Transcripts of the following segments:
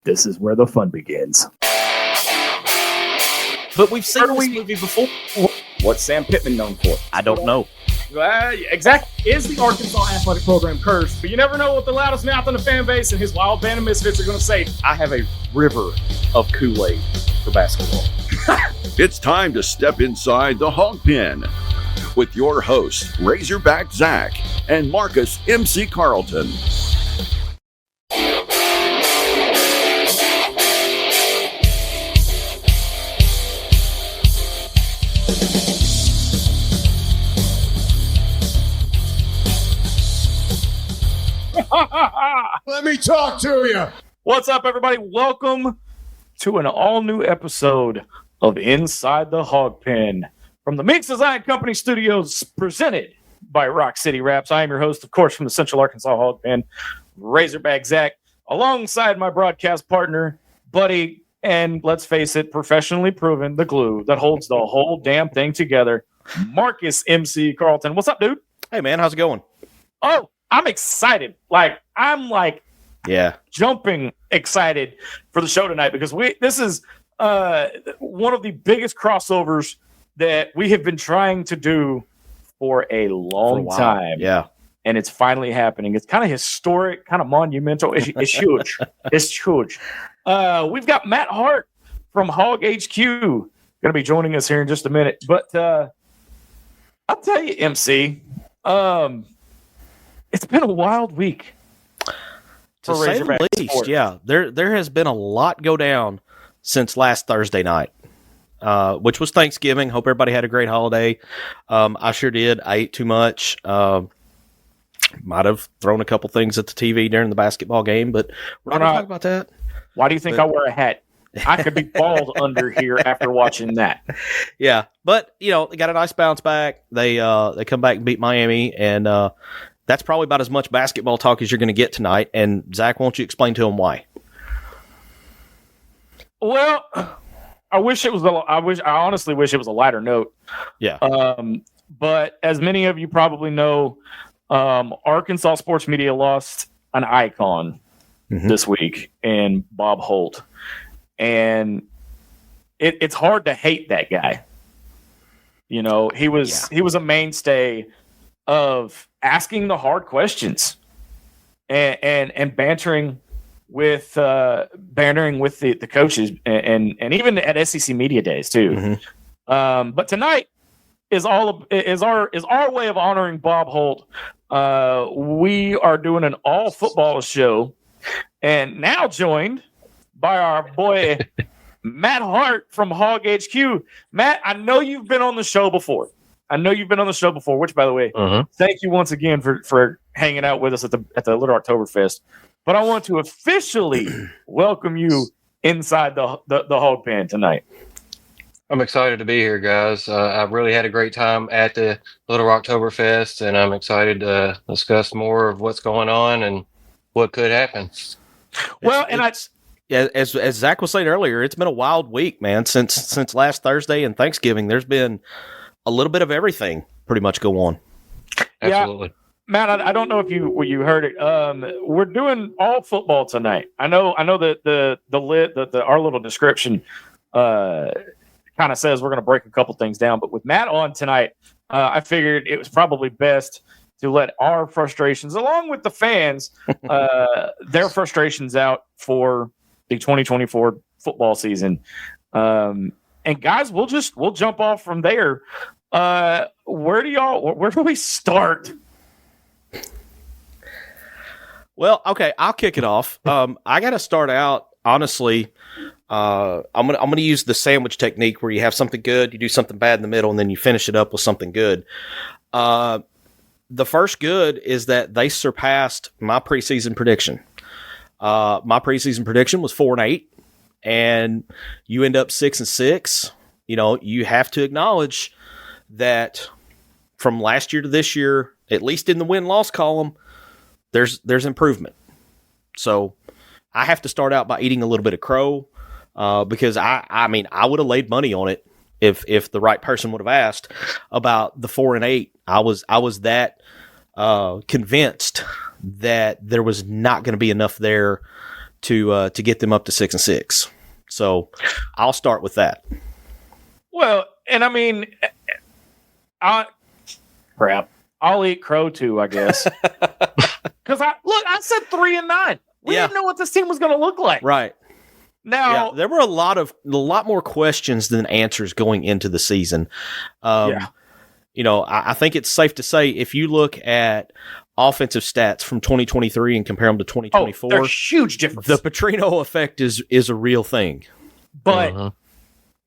this is where the fun begins. But we've seen this movie before. What's Sam Pittman known for? I don't know. Exactly. Is the Arkansas athletic program cursed? But you never know what the loudest mouth in the fan base and his wild band of misfits are going to say. I have a river of Kool-Aid for basketball. It's time to step inside the Hawg Pen with your hosts, Razorback Zach and Marcus MC Carlton. Let me talk to you. What's up, everybody? Welcome to an all-new episode of Inside the Hawg Pen from the Meeks Design Company Studios, presented by Rock City Raps. I am your host, of course, from the Central Arkansas Hawg Pen, Razorback Zach, alongside my broadcast partner, buddy, and let's face it, professionally proven, the glue that holds the whole damn thing together, Marcus MC Carlton. What's up, dude? Hey, man, how's it going? Oh, I'm excited. I'm jumping excited for the show tonight because this is one of the biggest crossovers that we have been trying to do for a long time. Yeah. And it's finally happening. It's kind of historic, kind of monumental. It's huge. It's huge. We've got Matt Hart from Hog HQ going to be joining us here in just a minute. But I'll tell you, MC, it's been a wild week. To say the least, sports. Yeah. There has been a lot go down since last Thursday night, which was Thanksgiving. Hope everybody had a great holiday. I sure did. I ate too much. Might have thrown a couple things at the TV during the basketball game, but we're not going to talk about that. Why do you think I wear a hat? I could be bald under here after watching that. Yeah, but, they got a nice bounce back. They come back and beat Miami, and that's probably about as much basketball talk as you're going to get tonight. And, Zach, won't you explain to him why? Well, I honestly wish it was a lighter note. Yeah. But as many of you probably know, Arkansas sports media lost an icon this week in Bob Holt. And it's hard to hate that guy. He was a mainstay of asking the hard questions and bantering with the coaches and even at SEC Media Days too. But tonight is our way of honoring Bob Holt. We are doing an all football show, and now joined by our boy Matt Hart from Hog HQ. Matt, I know you've been on the show before. Which, by the way, thank you once again for hanging out with us at the Little Oktoberfest. But I want to officially welcome you inside the Hog Pen tonight. I'm excited to be here, guys. I've really had a great time at the Little Oktoberfest, and I'm excited to discuss more of what's going on and what could happen. Well, as Zach was saying earlier, it's been a wild week, man. Since last Thursday and Thanksgiving, there's been a little bit of everything pretty much go on. Absolutely. Yeah, Matt, I don't know if you heard it. We're doing all football tonight. I know that our little description kind of says we're going to break a couple things down, but with Matt on tonight, I figured it was probably best to let our frustrations, along with the fans, their frustrations out for the 2024 football season. And guys, we'll jump off from there. Where do we start? Well, okay, I'll kick it off. I got to start out, honestly. I'm gonna use the sandwich technique where you have something good, you do something bad in the middle, and then you finish it up with something good. The first good is that they surpassed my preseason prediction. My preseason prediction was 4-8, and you end up 6-6. You have to acknowledge that from last year to this year, at least in the win-loss column, there's improvement. So I have to start out by eating a little bit of crow, because I would have laid money on it if the right person would have asked about the 4-8. I was that convinced that there was not going to be enough there to get them up to 6-6. So I'll start with that. Well, and I mean, I'll eat crow too, I guess. Because I said 3-9. We didn't know what this team was going to look like. Right. Now there were a lot more questions than answers going into the season. You know, I think it's safe to say if you look at offensive stats from 2023 and compare them to 2024, there's huge difference. The Petrino effect is a real thing. But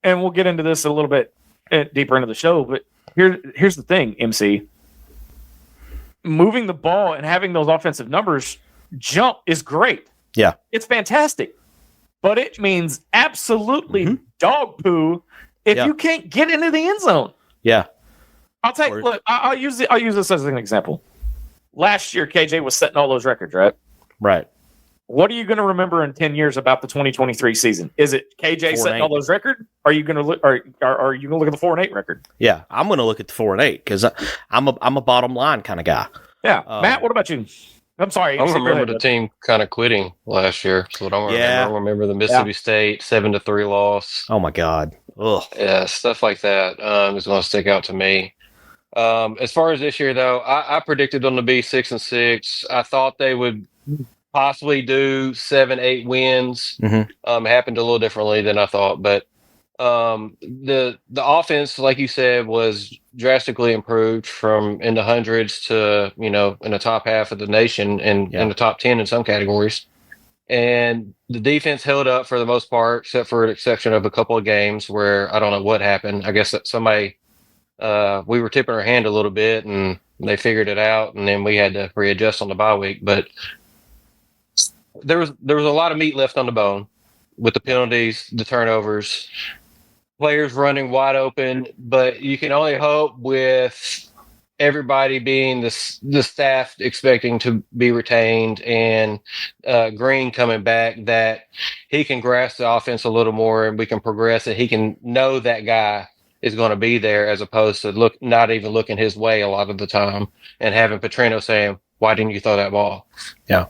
and we'll get into this a little bit deeper into the show, but here's the thing, MC. Moving the ball and having those offensive numbers jump is great. Yeah. It's fantastic. But it means absolutely dog poo if you can't get into the end zone. Yeah. I'll use this as an example. Last year, KJ was setting all those records, right? Right. What are you going to remember in 10 years about the 2023 season? Is it KJ setting all those records? Are you going to look? Are you going to look at the 4-8 record? Yeah, I'm going to look at the 4-8 because I'm a bottom line kind of guy. Yeah, Matt. What about you? I'm sorry. I don't remember the team kind of quitting last year. So I don't remember the Mississippi State 7-3 loss. Oh my God. Ugh. Yeah, stuff like that is going to stick out to me. As far as this year, though, I predicted them to be 6-6. I thought they would possibly do 7-8 wins. It happened a little differently than I thought, but the offense, like you said, was drastically improved from in the hundreds to in the top half of the nation and in the top 10 in some categories. And the defense held up for the most part, except for an exception of a couple of games where I don't know what happened. I guess that somebody we were tipping our hand a little bit and they figured it out, and then we had to readjust on the bye week. But there was a lot of meat left on the bone with the penalties, the turnovers, players running wide open. But you can only hope with everybody being the staff expecting to be retained and Green coming back that he can grasp the offense a little more and we can progress and he can know that guy is going to be there as opposed to not even looking his way a lot of the time and having Petrino saying, why didn't you throw that ball? Yeah.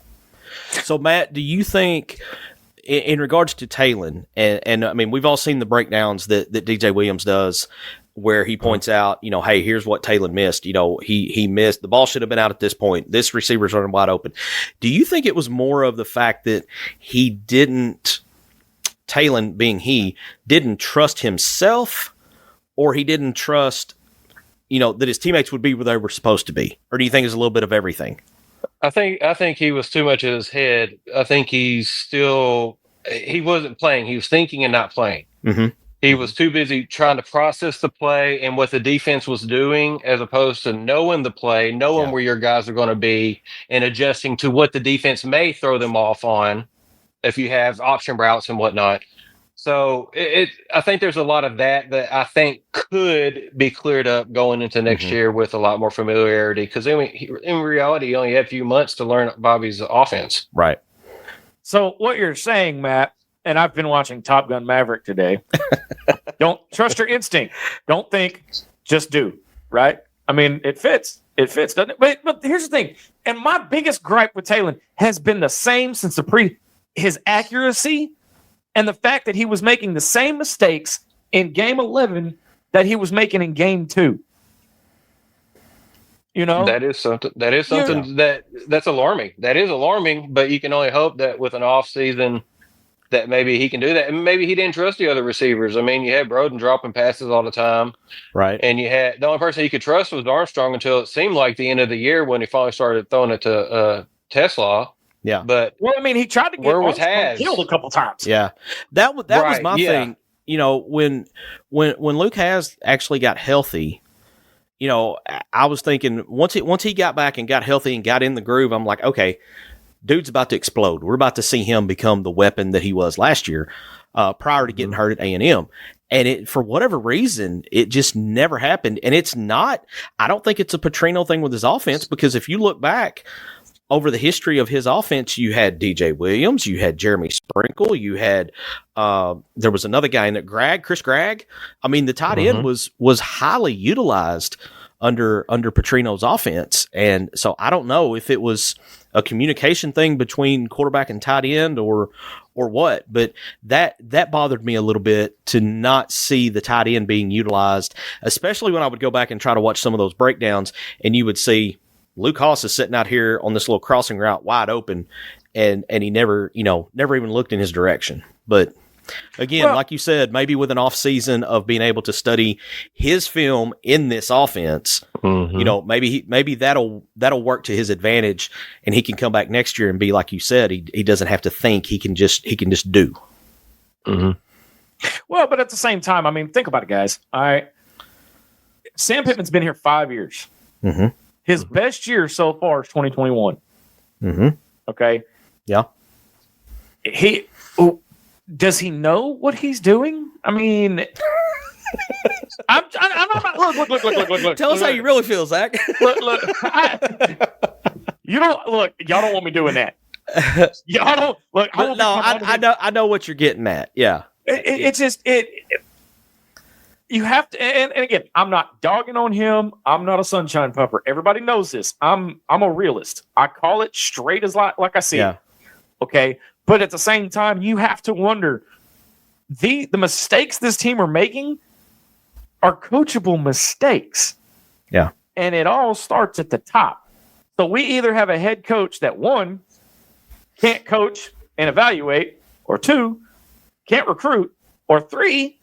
So, Matt, do you think in regards to Talon, and I mean, we've all seen the breakdowns that DJ Williams does where he points out, hey, here's what Talon missed. He missed. The ball should have been out at this point. This receiver's running wide open. Do you think it was more of the fact that Talon being didn't trust himself, or he didn't trust, that his teammates would be where they were supposed to be? Or do you think it's a little bit of everything? I think he was too much in his head. I think he wasn't playing. He was thinking and not playing. Mm-hmm. He was too busy trying to process the play and what the defense was doing as opposed to knowing the play, knowing where your guys are going to be and adjusting to what the defense may throw them off on if you have option routes and whatnot. So I think there's a lot of that I think could be cleared up going into next year with a lot more familiarity. Because in reality, he only had a few months to learn Bobby's offense. Right. So what you're saying, Matt, and I've been watching Top Gun Maverick today. Don't trust your instinct. Don't think, just do. Right? I mean, it fits. It fits, doesn't it? But here's the thing. And my biggest gripe with Talon has been the same since his accuracy. And the fact that he was making the same mistakes in game 11 that he was making in game 2. That is something that's alarming. That is alarming, but you can only hope that with an off season that maybe he can do that. And maybe he didn't trust the other receivers. I mean, you had Broden dropping passes all the time. Right. And you had the only person he could trust was Armstrong until it seemed like the end of the year when he finally started throwing it to Tesla. Yeah, but he tried to get killed a couple times. Yeah, that was my thing. When Luke Has actually got healthy, I was thinking once he got back and got healthy and got in the groove, I'm like, okay, dude's about to explode. We're about to see him become the weapon that he was last year, prior to getting hurt at A&M. And for whatever reason, it just never happened. And it's not. I don't think it's a Petrino thing with his offense, because if you look back over the history of his offense, you had DJ Williams, you had Jeremy Sprinkle, you had there was another guy in it, Chris Gregg. I mean, the tight end was highly utilized under Petrino's offense. And so I don't know if it was a communication thing between quarterback and tight end or what, but that bothered me a little bit to not see the tight end being utilized, especially when I would go back and try to watch some of those breakdowns, and you would see Luke Haas is sitting out here on this little crossing route wide open, and he never even looked in his direction. But again, like you said, maybe with an off season of being able to study his film in this offense, maybe that'll work to his advantage, and he can come back next year and be like you said. He doesn't have to think; he can just do. Mm-hmm. Well, but at the same time, I mean, think about it, guys. All right, Sam Pittman's been here 5 years. Mm-hmm. His best year so far is 2021. Mm-hmm. Okay. Yeah. Does he know what he's doing? I mean, I'm not. Look. Tell us how you really feel, Zach. Look. You don't look. Y'all don't want me doing that. Y'all don't look. I know what you're getting at. Yeah. It's just. You have to, and again, I'm not dogging on him. I'm not a sunshine pupper. Everybody knows this. I'm a realist. I call it straight as like I see it. Okay. But at the same time, you have to wonder, the mistakes this team are making are coachable mistakes. Yeah. And it all starts at the top. So we either have a head coach that, one, can't coach and evaluate, or two, can't recruit, or three,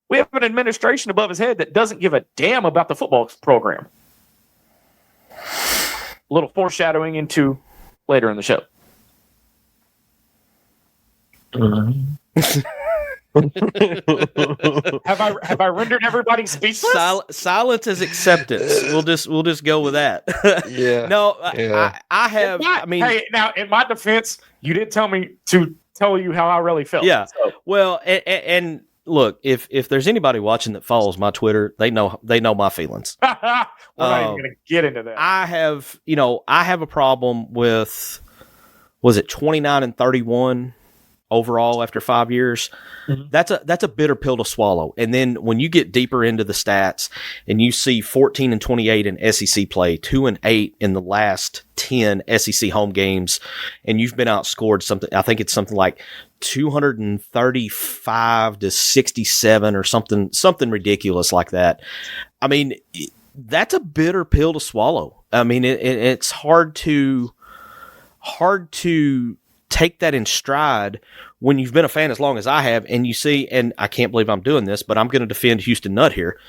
we have an administration above his head that doesn't give a damn about the football program. A little foreshadowing into later in the show. Have I rendered everybody speechless? Silence is acceptance. We'll just go with that. Yeah. No, yeah. I have. Hey, now in my defense, you did tell me to tell you how I really felt. Yeah. So. Well, and look, if there's anybody watching that follows my Twitter, they know my feelings. We're not even going to get into that. I have a problem with, was it 29-31 overall after 5 years? Mm-hmm. That's a bitter pill to swallow. And then when you get deeper into the stats and you see 14-28 in SEC play, 2-8 in the last 10 SEC home games, and you've been outscored something, I think it's something like 235-67 or something ridiculous like that. I mean, that's a bitter pill to swallow. I mean, it's hard to take that in stride when you've been a fan as long as I have, and you see, and I can't believe I'm doing this, but I'm going to defend Houston Nutt here.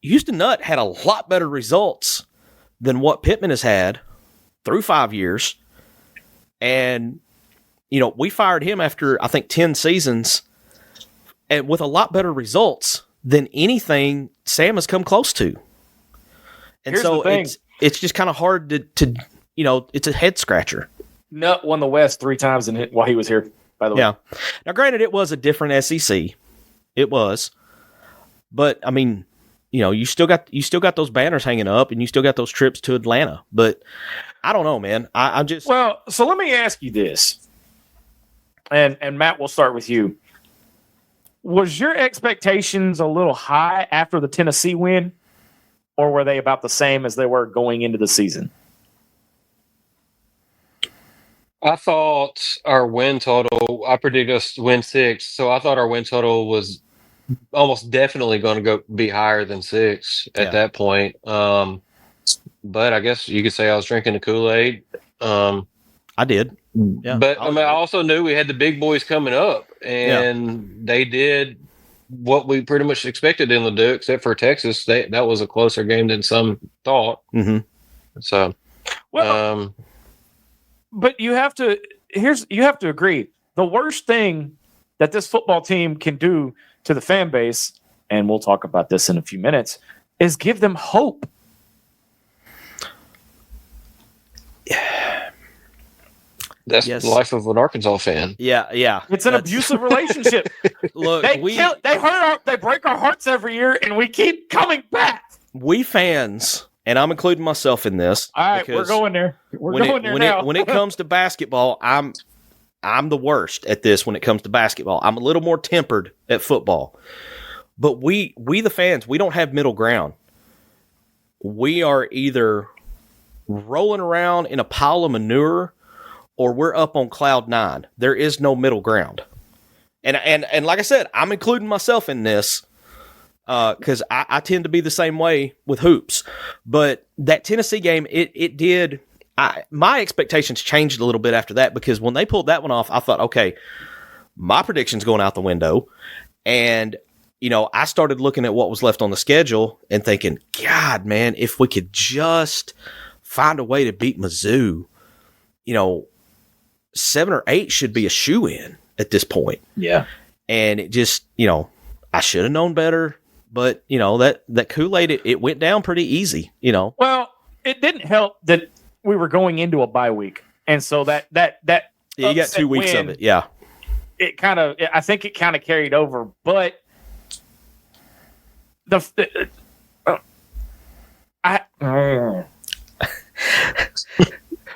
Houston Nutt had a lot better results than what Pittman has had through 5 years. And, we fired him after, I think, 10 seasons and with a lot better results than anything Sam has come close to. And so it's just kind of hard to it's a head scratcher. Nutt won the West 3 times while he was here, by the way. Yeah. Now, granted, it was a different SEC. It was. But, I mean, you still got those banners hanging up, and you still got those trips to Atlanta. But I don't know, man. I'm just... Well, so let me ask you this. And Matt, we'll start with you. Was your expectations a little high after the Tennessee win, or were they about the same as they were going into the season? I thought our win total, I predicted us to win 6, so I thought our win total was almost definitely going to be higher than 6 at that point. But I guess you could say I was drinking the Kool-Aid. I did. Yeah, but I also knew we had the big boys coming up, and they did what we pretty much expected them to do, except for Texas. That was a closer game than some thought. Mm-hmm. So, but you have to agree. The worst thing that this football team can do to the fan base, and we'll talk about this in a few minutes, is give them hope. That's the life of an Arkansas fan. Yeah. It's an abusive relationship. Look, they break our hearts every year, and we keep coming back. We fans, and I'm including myself in this. All right, we're going there. When it comes to basketball, I'm the worst at this. When it comes to basketball, I'm a little more tempered at football. But we the fans, we don't have middle ground. we are either rolling around in a pile of manure or we're up on cloud 9. There is no middle ground. And like I said, I'm including myself in this because I tend to be the same way with hoops. But that Tennessee game, it did. My expectations changed a little bit after that because when they pulled that one off, I thought, okay, my prediction's going out the window. And, I started looking at what was left on the schedule and thinking, God, man, if we could just find a way to beat Mizzou, 7 or 8 should be a shoe-in at this point. Yeah. And it just, I should have known better. But, that Kool-Aid, it went down pretty easy, Well, it didn't help that we were going into a bye week. And so that yeah, you got 2 weeks of it, yeah. I think it kind of carried over. But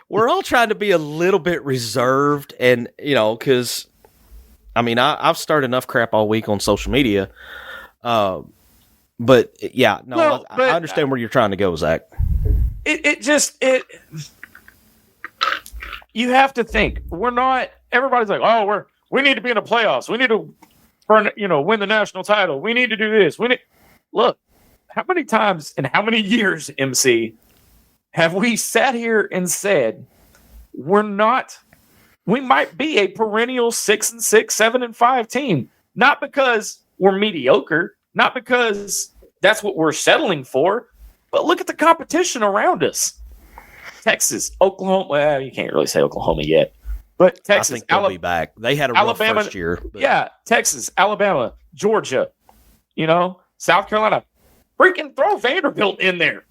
we're all trying to be a little bit reserved and, because, I've started enough crap all week on social media. But, yeah, no, well, I understand where you're trying to go, Zach. You have to think. Everybody's like, we need to be in the playoffs. We need to, win the national title. We need to do this. Look, how many times in how many years, MC, have we sat here and said we might be a perennial 6-6, 7-5 team, not because we're mediocre, not because that's what we're settling for, but look at the competition around us. Texas, Oklahoma. Well, you can't really say Oklahoma yet, but Texas. I think they'll be back. They had a rough first year. But. Yeah, Texas, Alabama, Georgia, South Carolina. Freaking throw Vanderbilt in there.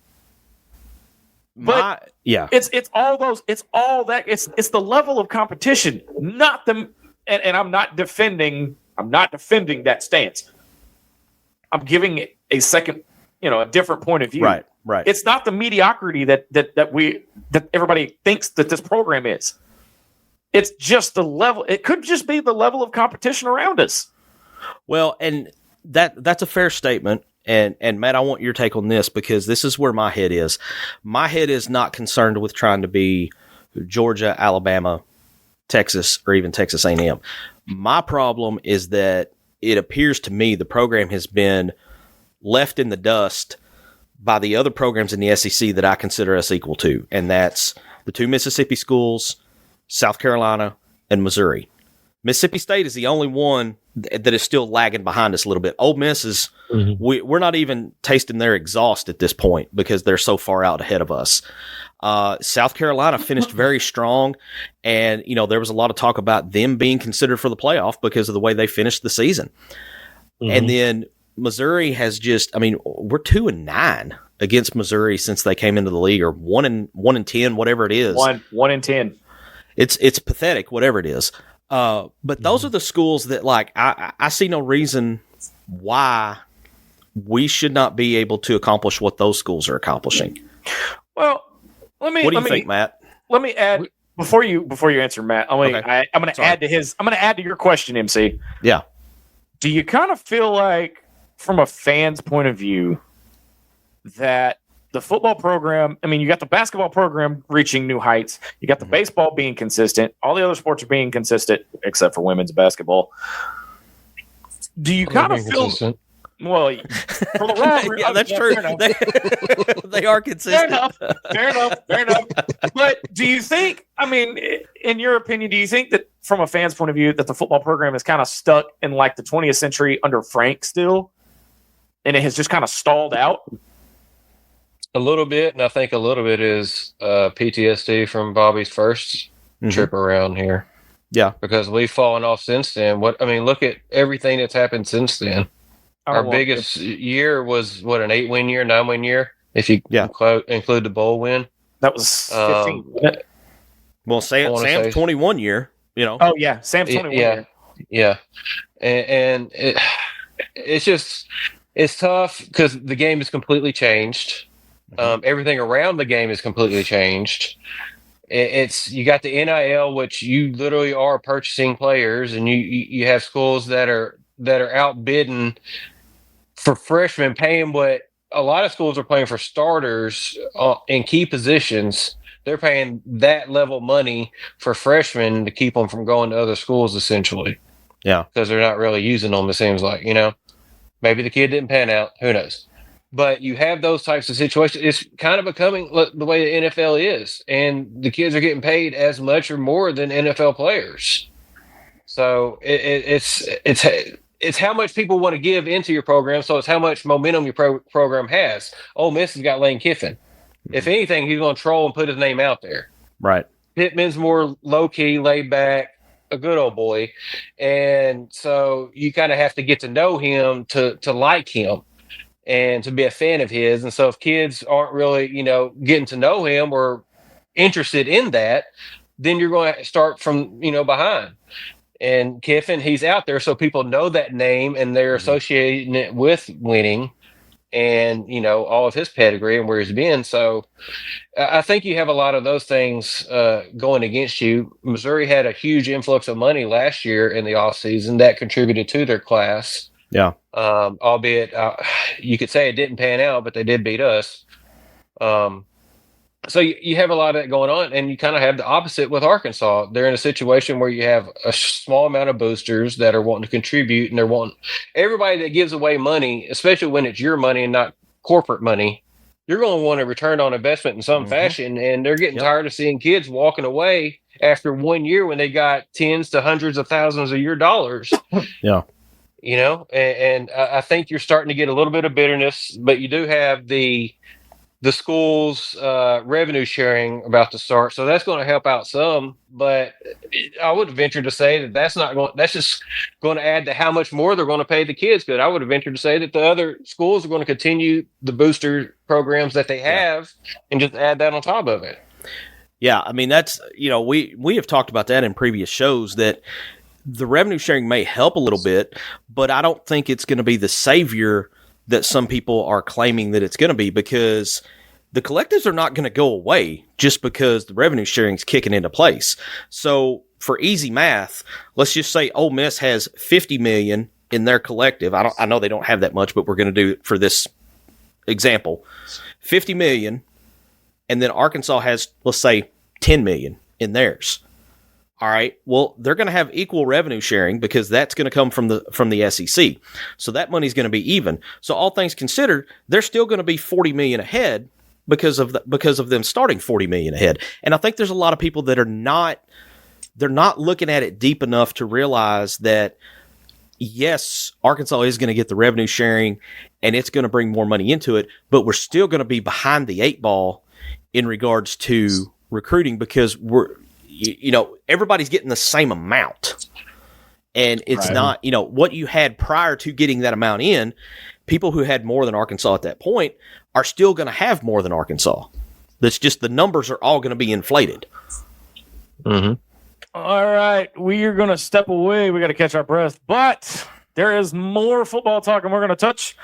But it's all those. It's all that. It's the level of competition, not the. And I'm not defending. I'm not defending that stance. I'm giving it a second, a different point of view. Right. It's not the mediocrity that everybody thinks that this program is. It's just the level. It could just be the level of competition around us. Well, and that's a fair statement. And Matt, I want your take on this because this is where my head is. My head is not concerned with trying to be Georgia, Alabama, Texas, or even Texas A&M. My problem is that it appears to me the program has been left in the dust by the other programs in the SEC that I consider us equal to, and that's the 2 Mississippi schools, South Carolina, and Missouri. Mississippi State is the only one that is still lagging behind us a little bit. Ole Miss is we're not even tasting their exhaust at this point because they're so far out ahead of us. South Carolina finished very strong, and there was a lot of talk about them being considered for the playoff because of the way they finished the season. And then Missouri has just, we're 2-9 against Missouri since they came into the league, or 1-10, whatever it is. 1-10. It's pathetic, whatever it is. But those are the schools that, I see no reason why we should not be able to accomplish what those schools are accomplishing. Well, what do you think, Matt? Let me add before you answer, Matt. I'm going to add to his. I'm going to add to your question, MC. Yeah. Do you kind of feel like, from a fan's point of view, that the football program, you got the basketball program reaching new heights. You got the baseball being consistent. All the other sports are being consistent, except for women's basketball. Do you kind of feel... consistent? Well, for the wrong... yeah, that's true. They are consistent. Fair enough. But do you think, in your opinion, do you think that, from a fan's point of view, that the football program is kind of stuck in, the 20th century under Frank still? And it has just kind of stalled out? A little bit, and I think a little bit is PTSD from Bobby's first trip around here. Yeah, because we've fallen off since then. Look at everything that's happened since then. Our biggest year was an 8-win year, 9-win year, if you include the bowl win. That was 15. Wasn't it? Well, Sam's 21 year. Oh yeah, Sam's 21 year. Yeah, and it's tough because the game has completely changed. Everything around the game is completely changed. You got the NIL, which you literally are purchasing players, and you have schools that are outbidding for freshmen, paying what a lot of schools are paying for starters in key positions. They're paying that level money for freshmen to keep them from going to other schools, essentially. Yeah. Because they're not really using them, it seems like, Maybe the kid didn't pan out. Who knows? But you have those types of situations. It's kind of becoming the way the NFL is. And the kids are getting paid as much or more than NFL players. So it's how much people want to give into your program. So it's how much momentum your program has. Ole Miss has got Lane Kiffin. If anything, he's going to troll and put his name out there. Right. Pittman's more low-key, laid-back, a good old boy. And so you kind of have to get to know him to like him and to be a fan of his. And so if kids aren't really, getting to know him or interested in that, then you're going to start from, behind. And Kiffin, he's out there so people know that name and they're associating it with winning and, all of his pedigree and where he's been. So I think you have a lot of those things going against you. Missouri had a huge influx of money last year in the offseason that contributed to their class. Yeah. Albeit you could say it didn't pan out, but they did beat us. So you have a lot of that going on, and you kind of have the opposite with Arkansas. They're in a situation where you have a small amount of boosters that are wanting to contribute, and they're wanting everybody that gives away money, especially when it's your money and not corporate money. You're going to want a return on investment in some fashion, and they're getting tired of seeing kids walking away after 1 year when they got tens to hundreds of thousands of your dollars. Yeah. And I think you're starting to get a little bit of bitterness, but you do have the school's revenue sharing about to start, so that's going to help out some. But I would venture to say that's just going to add to how much more they're going to pay the kids. Because I would have ventured to say that the other schools are going to continue the booster programs that they have and just add that on top of it. Yeah, I mean that's we have talked about that in previous shows that the revenue sharing may help a little bit, but I don't think it's going to be the savior that some people are claiming that it's going to be, because the collectives are not going to go away just because the revenue sharing is kicking into place. So for easy math, let's just say Ole Miss has $50 million in their collective. I know they don't have that much, but we're going to do it for this example. $50 million, and then Arkansas has, let's say, $10 million in theirs. All right. Well, they're going to have equal revenue sharing because that's going to come from the SEC. So that money's going to be even. So all things considered, they're still going to be $40 million ahead because of them starting $40 million ahead. And I think there's a lot of people that they're not looking at it deep enough to realize that yes, Arkansas is going to get the revenue sharing and it's going to bring more money into it, but we're still going to be behind the eight ball in regards to recruiting because everybody's getting the same amount. And it's not, what you had prior to getting that amount in, people who had more than Arkansas at that point are still going to have more than Arkansas. That's just the numbers are all going to be inflated. Mm-hmm. All right. We are going to step away. We got to catch our breath. But there is more football talk, and we're going to touch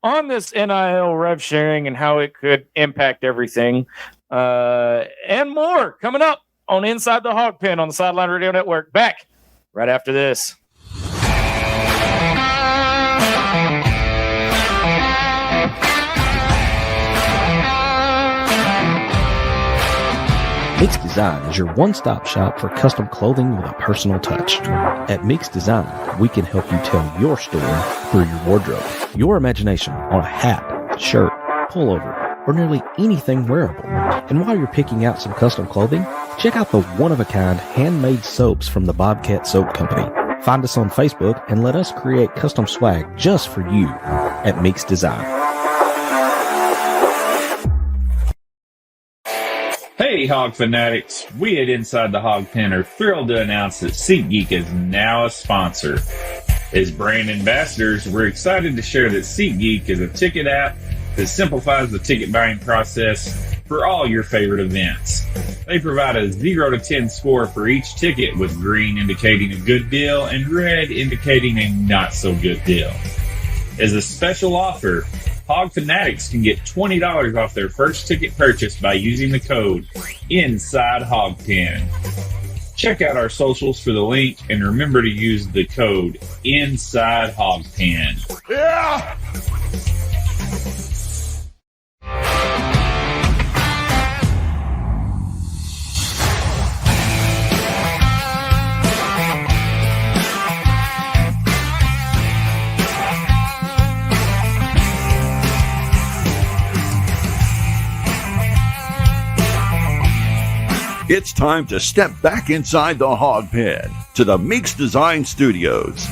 on this NIL rev sharing and how it could impact everything. And more coming up on Inside the Hawg Pen on the Sideline Radio Network. Back right after this. Mix Design is your one-stop shop for custom clothing with a personal touch. At Mix Design, we can help you tell your story through your wardrobe. Your imagination on a hat, shirt, pullover, or nearly anything wearable. And while you're picking out some custom clothing, check out the one-of-a-kind handmade soaps from the Bobcat Soap Company. Find us on Facebook and let us create custom swag just for you at Mix Design. Hey, Hog fanatics. We at Inside the Hawg Pen are thrilled to announce that SeatGeek is now a sponsor. As brand ambassadors, we're excited to share that SeatGeek is a ticket app that simplifies the ticket buying process for all your favorite events. They provide a 0 to 10 score for each ticket, with green indicating a good deal and red indicating a not so good deal. As a special offer, Hog fanatics can get $20 off their first ticket purchase by using the code INSIDEHOGPEN. Check out our socials for the link and remember to use the code INSIDEHOGPEN. Yeah! It's time to step back inside the Hog Pen to the Meeks Design Studios.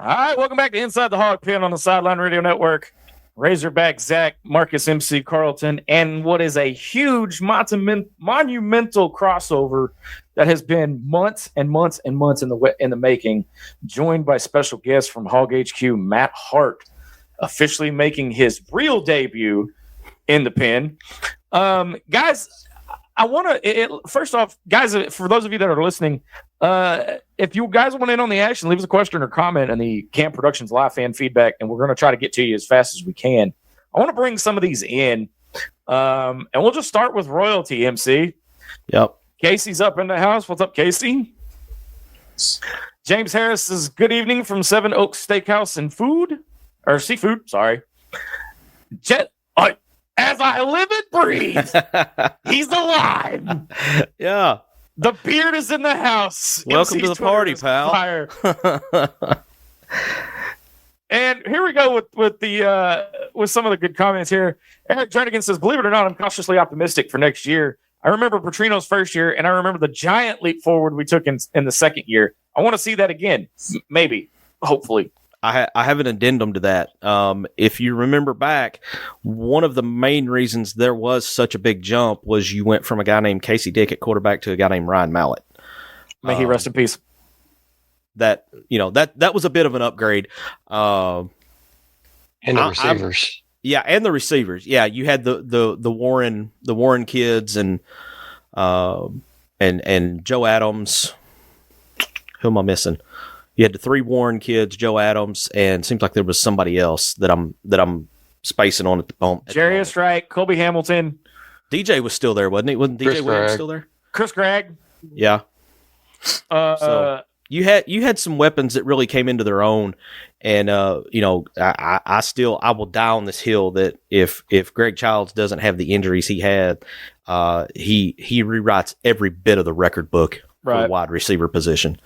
All right, welcome back to Inside the Hawg Pen on the Sideline Radio Network. Razorback Zach, Marcus MC Carlton, and what is a huge monumental crossover that has been months and months and months in the making, joined by special guest from Hog HQ, Matt Hart, officially making his real debut in the pen. Guys, I want to first off, guys, for those of you that are listening, if you guys want in on the action, leave us a question or comment in the Camp Productions live fan feedback, and we're going to try to get to you as fast as we can. I want to bring some of these in, and we'll just start with royalty, MC. Yep. Casey's up in the house. What's up, Casey? James Harris says, good evening from Seven Oaks Steakhouse and Seafood. Sorry. As I live and breathe, he's alive. Yeah. The beard is in the house. Welcome to the party, pal. And here we go with some of the good comments here. Eric Jernigan says, believe it or not, I'm cautiously optimistic for next year. I remember Petrino's first year, and I remember the giant leap forward we took in the second year. I want to see that again. Maybe. Hopefully. I have an addendum to that. If you remember back, one of the main reasons there was such a big jump was you went from a guy named Casey Dick at quarterback to a guy named Ryan Mallett. May he rest in peace. That was a bit of an upgrade. And the receivers. And the receivers. Yeah, you had the Warren kids and Joe Adams. Who am I missing? You had the three Warren kids, Joe Adams, and it seems like there was somebody else that I'm spacing on at the moment. Jarius Wright, Colby Hamilton. DJ was still there, wasn't he? Wasn't DJ Williams still there? Chris Gregg. Yeah. So you had some weapons that really came into their own, and I will die on this hill that if Greg Childs doesn't have the injuries he had, he rewrites every bit of the record book for the wide receiver position.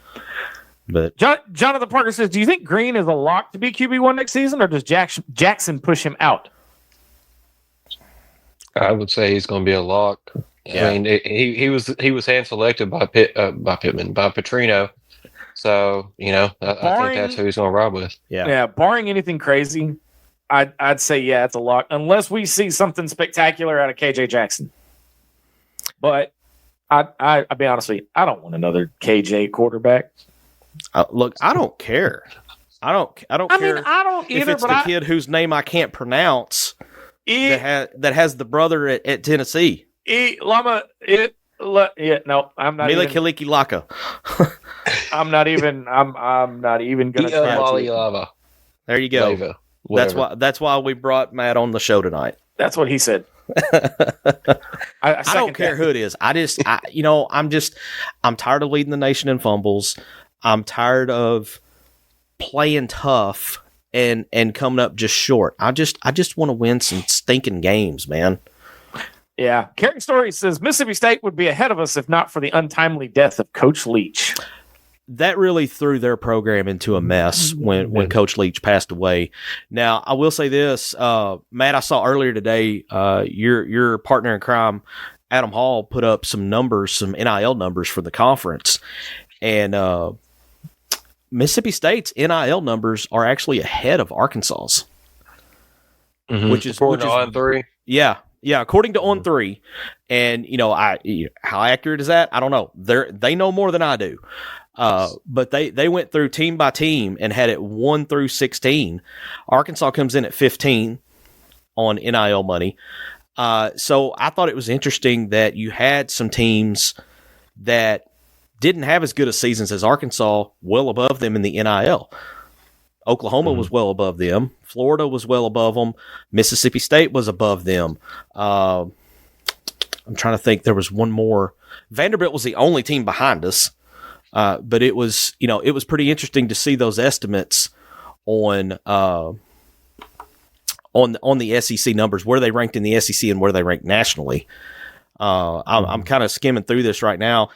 But Jonathan Parker says, do you think Green is a lock to be QB1 next season, or does Jackson push him out? I would say he's going to be a lock. Yeah. I mean, he was hand selected by Petrino. So, I think that's who he's going to ride with. Yeah. Barring anything crazy, I'd say, it's a lock, unless we see something spectacular out of KJ Jackson. But I'll be honest with you, I don't want another KJ quarterback. Look, I don't care. I don't care. I don't either. If it's the kid whose name I can't pronounce that has the brother at Tennessee. No, I'm not. Mila Kiliki Laka. I'm not even going to try. There you go. That's why we brought Matt on the show tonight. That's what he said. I don't care who it is. I'm tired of leading the nation in fumbles. I'm tired of playing tough and coming up just short. I just want to win some stinking games, man. Yeah. Kerry Story says Mississippi State would be ahead of us if not for the untimely death of Coach Leach. That really threw their program into a mess when Coach Leach passed away. Now, I will say this, Matt, I saw earlier today, your partner in crime, Adam Hall, put up some NIL numbers for the conference. And Mississippi State's NIL numbers are actually ahead of Arkansas's. Mm-hmm. Which is on 3. Yeah, according to On 3. And how accurate is that? I don't know. They know more than I do. But they went through team by team and had it 1 through 16. Arkansas comes in at 15 on NIL money. So I thought it was interesting that you had some teams that didn't have as good a seasons as Arkansas, well above them in the NIL. Oklahoma was well above them. Florida was well above them. Mississippi State was above them. I'm trying to think. There was one more. Vanderbilt was the only team behind us. But it was pretty interesting to see those estimates on the SEC numbers, where they ranked in the SEC and where they ranked nationally. I'm kind of skimming through this right now.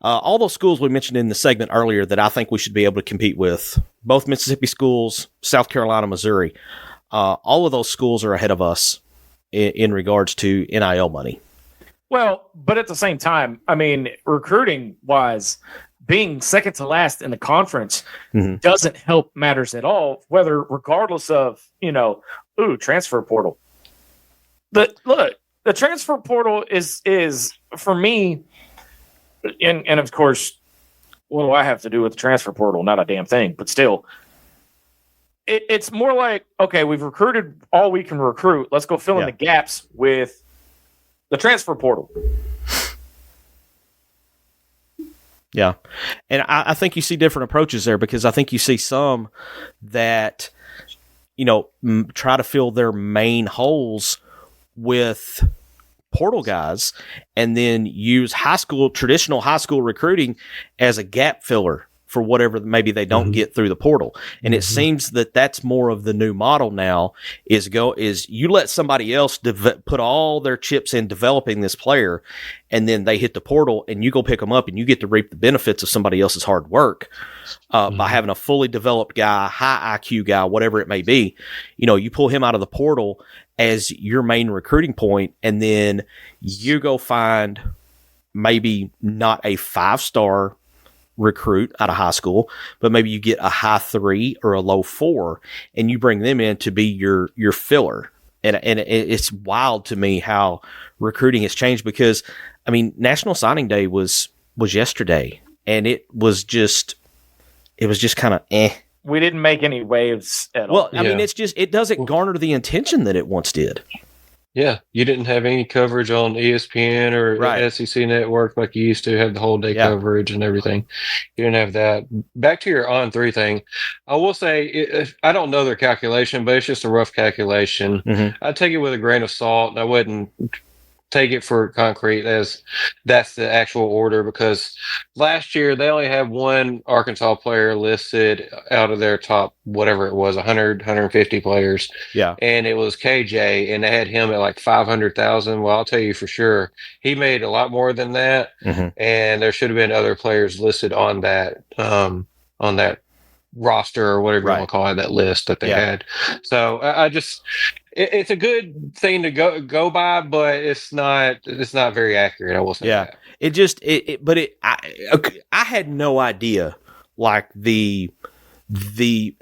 All those schools we mentioned in the segment earlier that I think we should be able to compete with, both Mississippi schools, South Carolina, Missouri, all of those schools are ahead of us in regards to NIL money. Well, but at the same time, I mean, recruiting-wise, being second to last in the conference doesn't help matters at all, regardless of, transfer portal. The transfer portal is for me, and of course, what do I have to do with the transfer portal? Not a damn thing, but still, it's more like, okay, we've recruited all we can recruit. Let's go fill in the gaps with the transfer portal. Yeah. And I think you see different approaches there, because I think you see some that, try to fill their main holes with portal guys and then use traditional high school recruiting as a gap filler for whatever maybe they don't get through the portal. And it seems that that's more of the new model now is you let somebody else put all their chips in developing this player, and then they hit the portal and you go pick them up and you get to reap the benefits of somebody else's hard work by having a fully developed guy, high IQ guy, whatever it may be. You pull him out of the portal as your main recruiting point, and then you go find maybe not a 5-star recruit out of high school, but maybe you get a high 3 or a low 4, and you bring them in to be your filler. And it's wild to me how recruiting has changed, because National Signing Day was yesterday, and it was just kind of eh. We didn't make any waves at all. Well, it doesn't garner the attention that it once did. Yeah, you didn't have any coverage on ESPN or SEC Network like you used to have the whole day coverage and everything. You didn't have that. Back to your On3 thing, I will say, I don't know their calculation, but it's just a rough calculation. I'd take it with a grain of salt, and I wouldn't take it for concrete as that's the actual order, because last year they only had one Arkansas player listed out of their top, whatever it was, 100, 150 players. Yeah. And it was KJ, and they had him at like 500,000. Well, I'll tell you for sure, he made a lot more than that. And there should have been other players listed on that roster or whatever you want to call it, that list that they had. So I just, it's a good thing to go by, but it's not very accurate, I will say that. I had no idea, like the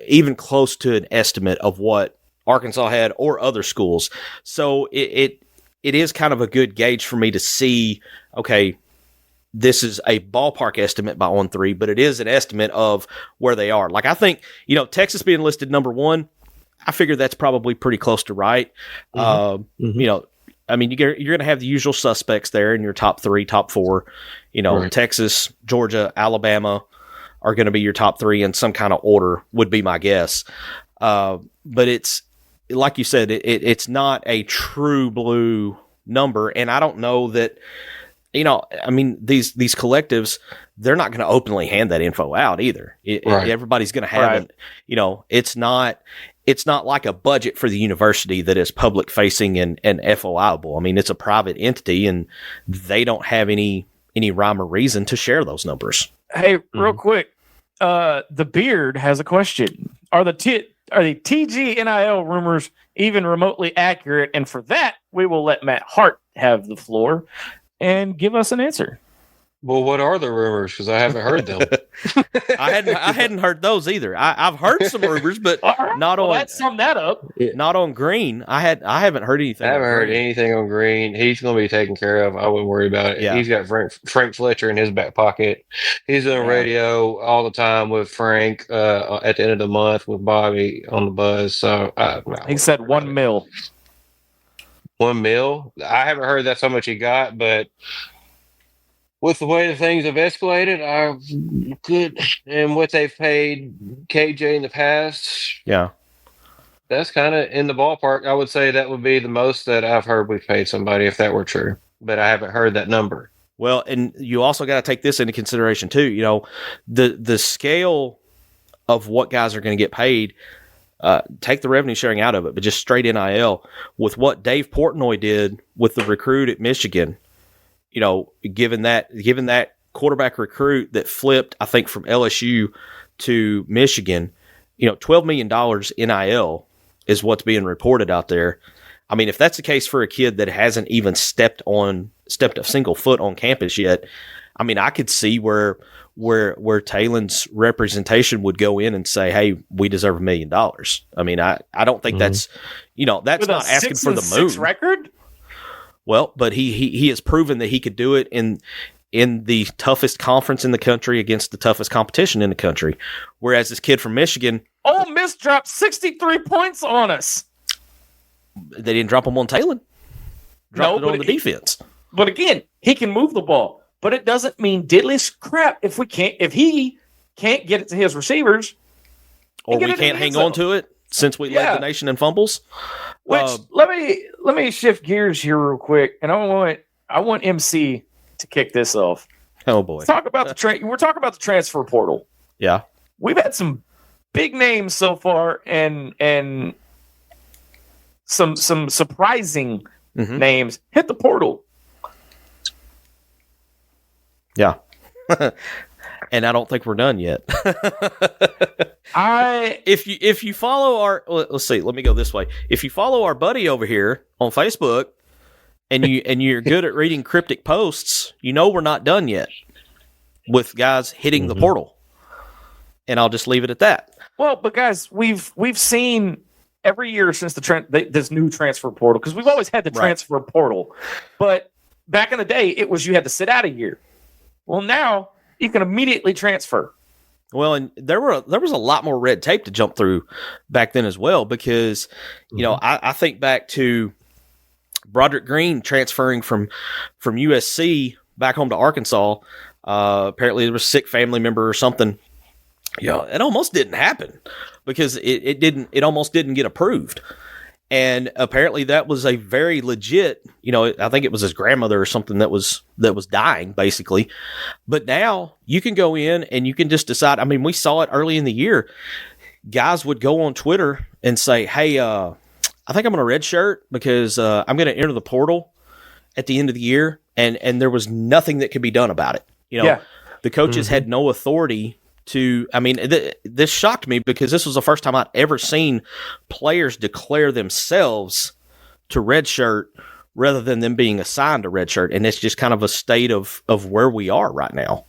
even close to an estimate of what Arkansas had or other schools. So it is kind of a good gauge for me to see, okay, this is a ballpark estimate by On3, but it is an estimate of where they are. Like, I think, Texas being listed number 1, I figure that's probably pretty close to right. You're going to have the usual suspects there in your top 3, top 4. Texas, Georgia, Alabama are going to be your top 3 in some kind of order, would be my guess. But it's, like you said, it's not a true blue number, and I don't know that, these collectives, they're not going to openly hand that info out either. Everybody's going to have it. It's not like a budget for the university that is public facing and FOIable. It's a private entity, and they don't have any rhyme or reason to share those numbers. Hey, real quick, the Beard has a question. Are the TG NIL rumors even remotely accurate? And for that, we will let Matt Hart have the floor and give us an answer. Well, what are the rumors? Because I haven't heard them. I hadn't heard those either. I've heard some rumors, but not on. Let's sum that up. Not on Green. I haven't heard anything. I haven't heard anything on Green. He's going to be taken care of. I wouldn't worry about it. Yeah. He's got Frank Fletcher in his back pocket. He's on radio all the time with Frank. At the end of the month with Bobby on the buzz. So he said $1 million. $1 million. I haven't heard that's how much he got, but with the way the things have escalated, I could, and what they've paid KJ in the past, that's kind of in the ballpark. I would say that would be the most that I've heard we've paid somebody, if that were true. But I haven't heard that number. Well, and you also got to take this into consideration too. The scale of what guys are going to get paid. Take the revenue sharing out of it, but just straight NIL with what Dave Portnoy did with the recruit at Michigan. given that quarterback recruit that flipped, I think, from LSU to Michigan, $12 million NIL is what's being reported out there. I mean, if that's the case for a kid that hasn't even stepped a single foot on campus yet, I mean, I could see where Taylon's representation would go in and say, "Hey, we deserve $1 million." I mean, I don't think that's that's with not asking for the moon record. Well, but he has proven that he could do it in the toughest conference in the country against the toughest competition in the country. Whereas this kid from Michigan, Ole Miss dropped 63 points on us. They didn't drop him on Taylon. Dropped it on the defense. But again, he can move the ball. But it doesn't mean diddly crap if he can't get it to his receivers. Or we can't hang on to it since we led the nation in fumbles. Which let me shift gears here real quick, and I want MC to kick this off. Oh boy. Let's talk about we're talking about the transfer portal. Yeah. We've had some big names so far and some surprising names hit the portal. Yeah. And I don't think we're done yet. If you follow our, let's see, let me go this way. If you follow our buddy over here on Facebook and you're good at reading cryptic posts, we're not done yet with guys hitting the portal. And I'll just leave it at that. Well, but guys, we've seen every year since this new transfer portal, because we've always had the transfer portal, but back in the day, it was you had to sit out a year. Well, now you can immediately transfer. Well, and there was a lot more red tape to jump through back then as well, because I think back to Broderick Green transferring from USC back home to Arkansas. Apparently, there was a sick family member or something. It almost didn't happen because it almost didn't get approved. And apparently that was a very legit, I think it was his grandmother or something that was dying basically. But now you can go in and you can just decide. I mean, we saw it early in the year. Guys would go on Twitter and say, "Hey, I think I'm going to redshirt because I'm going to enter the portal at the end of the year." And there was nothing that could be done about it. The coaches had no authority to, this shocked me because this was the first time I'd ever seen players declare themselves to redshirt rather than them being assigned a redshirt. And it's just kind of a state of where we are right now.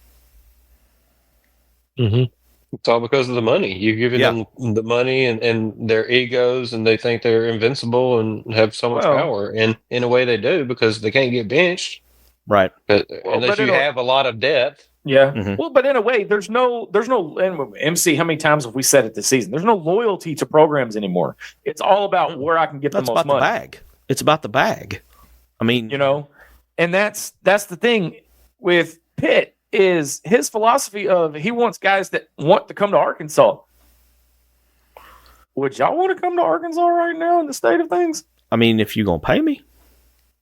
It's all because of the money. You've given them the money and their egos, and they think they're invincible and have so much power. And in a way they do, because they can't get benched. Right. Unless you have a lot of depth. Yeah. Well, but in a way, there's no and MC, how many times have we said it this season? There's no loyalty to programs anymore. It's all about where I can get the most money. The bag. It's about the bag. I mean, and that's the thing with Pitt is his philosophy of he wants guys that want to come to Arkansas. Would y'all want to come to Arkansas right now in the state of things? I mean, if you're going to pay me.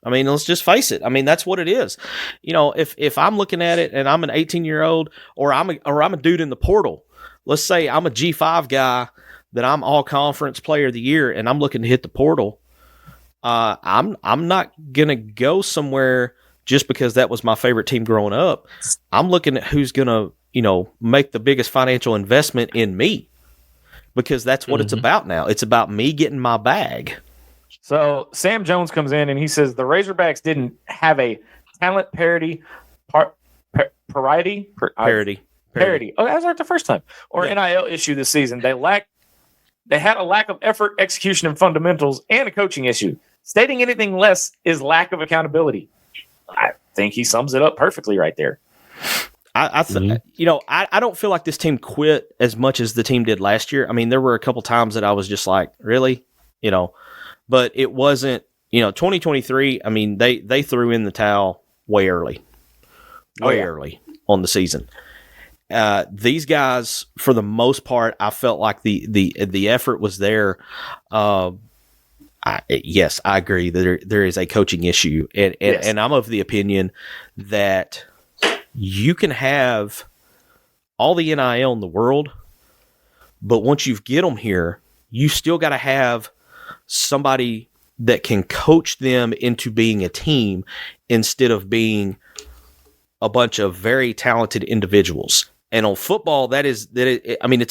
I mean, let's just face it. I mean, that's what it is. If I'm looking at it and I'm an 18-year-old or I'm a dude in the portal, let's say I'm a G5 guy that I'm all conference player of the year and I'm looking to hit the portal. I'm not going to go somewhere just because that was my favorite team growing up. I'm looking at who's going to, make the biggest financial investment in me, because that's what it's about now. It's about me getting my bag. So Sam Jones comes in and he says the Razorbacks didn't have a talent parity. Oh, that's right, the first time. Or NIL issue this season. They had a lack of effort, execution, and fundamentals, and a coaching issue. Stating anything less is lack of accountability. I think he sums it up perfectly right there. I don't feel like this team quit as much as the team did last year. I mean, there were a couple times that I was just like, really, but it wasn't, 2023. I mean, they threw in the towel way early on the season. These guys, for the most part, I felt like the effort was there. Yes, I agree that there is a coaching issue, and I'm of the opinion that you can have all the NIL in the world, but once you get them here, you still got to have somebody that can coach them into being a team instead of being a bunch of very talented individuals. And on football, it's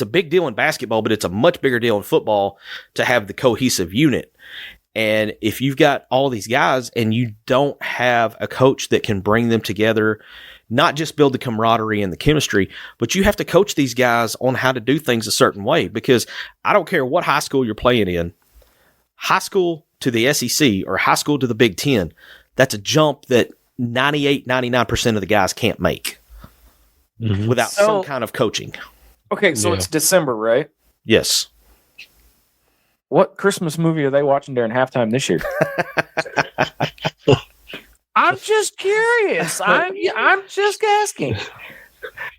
a big deal in basketball, but it's a much bigger deal in football to have the cohesive unit. And if you've got all these guys and you don't have a coach that can bring them together, not just build the camaraderie and the chemistry, but you have to coach these guys on how to do things a certain way. Because I don't care what high school you're playing in, high school to the SEC or high school to the Big Ten, that's a jump that 98, 99% of the guys can't make without some kind of coaching. Okay, so it's December, right? Yes. What Christmas movie are they watching during halftime this year? I'm just curious. I'm just asking.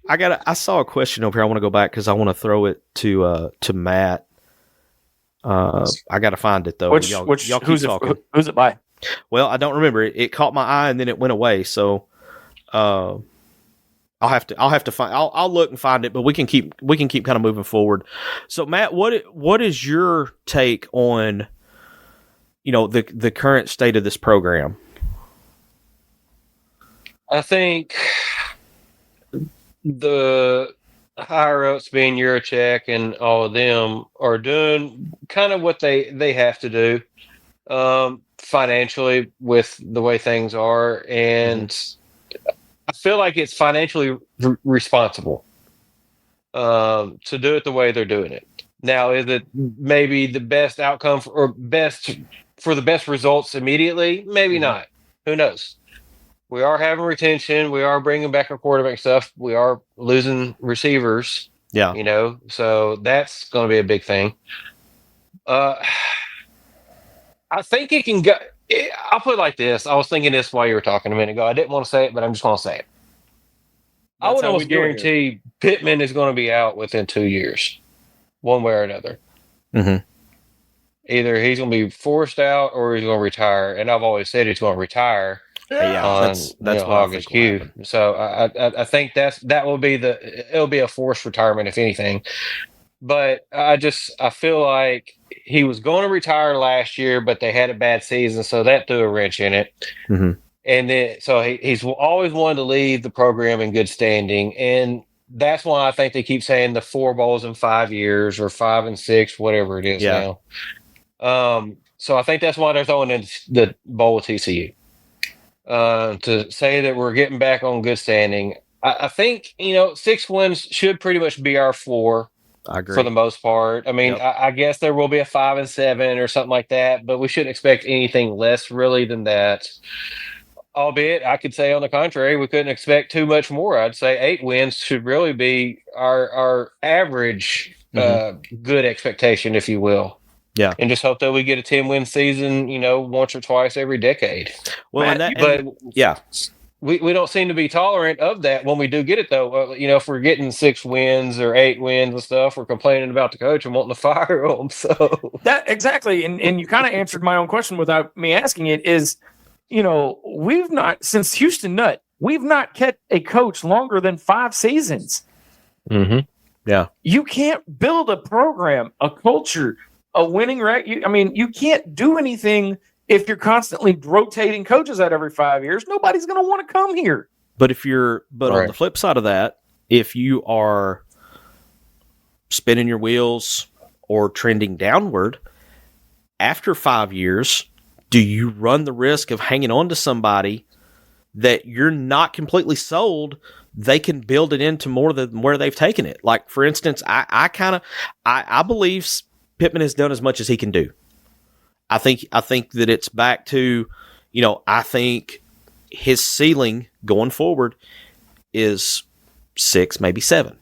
I saw a question over here. I want to go back because I want to throw it to Matt. I got to find it though. Y'all keep talking. Who's it by? Well, I don't remember. It caught my eye and then it went away. So I'll have to find. I'll look and find it. But we can keep kind of moving forward. So Matt, what is your take on the current state of this program? I think the higher ups, being Yurachek and all of them, are doing kind of what they have to do financially with the way things are, and I feel like it's financially responsible to do it the way they're doing it. Now, is it maybe the best outcome for the best results immediately? Maybe not. Who knows? We are having retention. We are bringing back our quarterback stuff. We are losing receivers. Yeah. So that's going to be a big thing. I think it can go. I'll put it like this. I was thinking this while you were talking a minute ago. I didn't want to say it, but I'm just going to say it. I would almost guarantee Pittman is going to be out within 2 years, one way or another. Mm-hmm. Either he's going to be forced out or he's going to retire. And I've always said he's going to retire. Yeah, that's August Q. So I think it'll be a forced retirement if anything. But I feel like he was going to retire last year, but they had a bad season, so that threw a wrench in it. Mm-hmm. And then so he's always wanted to leave the program in good standing, and that's why I think they keep saying the 4 bowls in 5 years or 5 and 6, whatever it is now. So I think that's why they're throwing in the bowl with TCU. To say that we're getting back on good standing. I think, 6 wins should pretty much be our floor. I agree. For the most part. I mean, I guess there will be a 5 and 7 or something like that, but we shouldn't expect anything less really than that. Albeit, I could say on the contrary, we couldn't expect too much more. I'd say 8 wins should really be our average good expectation, if you will. Yeah. And just hope that we get a 10-win season, once or twice every decade. Well, We don't seem to be tolerant of that when we do get it, though. If we're getting 6 wins or 8 wins and stuff, we're complaining about the coach and wanting to fire him. So that exactly, and you kind of answered my own question without me asking it. Is we've not, since Houston Nutt, we've not kept a coach longer than 5 seasons. Mm-hmm. Yeah, you can't build a program, a culture, a winning record. You can't do anything. If you're constantly rotating coaches out every 5 years, nobody's going to want to come here. But on the flip side of that, if you are spinning your wheels or trending downward after 5 years, do you run the risk of hanging on to somebody that you're not completely sold? They can build it into more than where they've taken it. Like, for instance, I believe Pittman has done as much as he can do. I think that it's back to, I think his ceiling going forward is 6, maybe 7.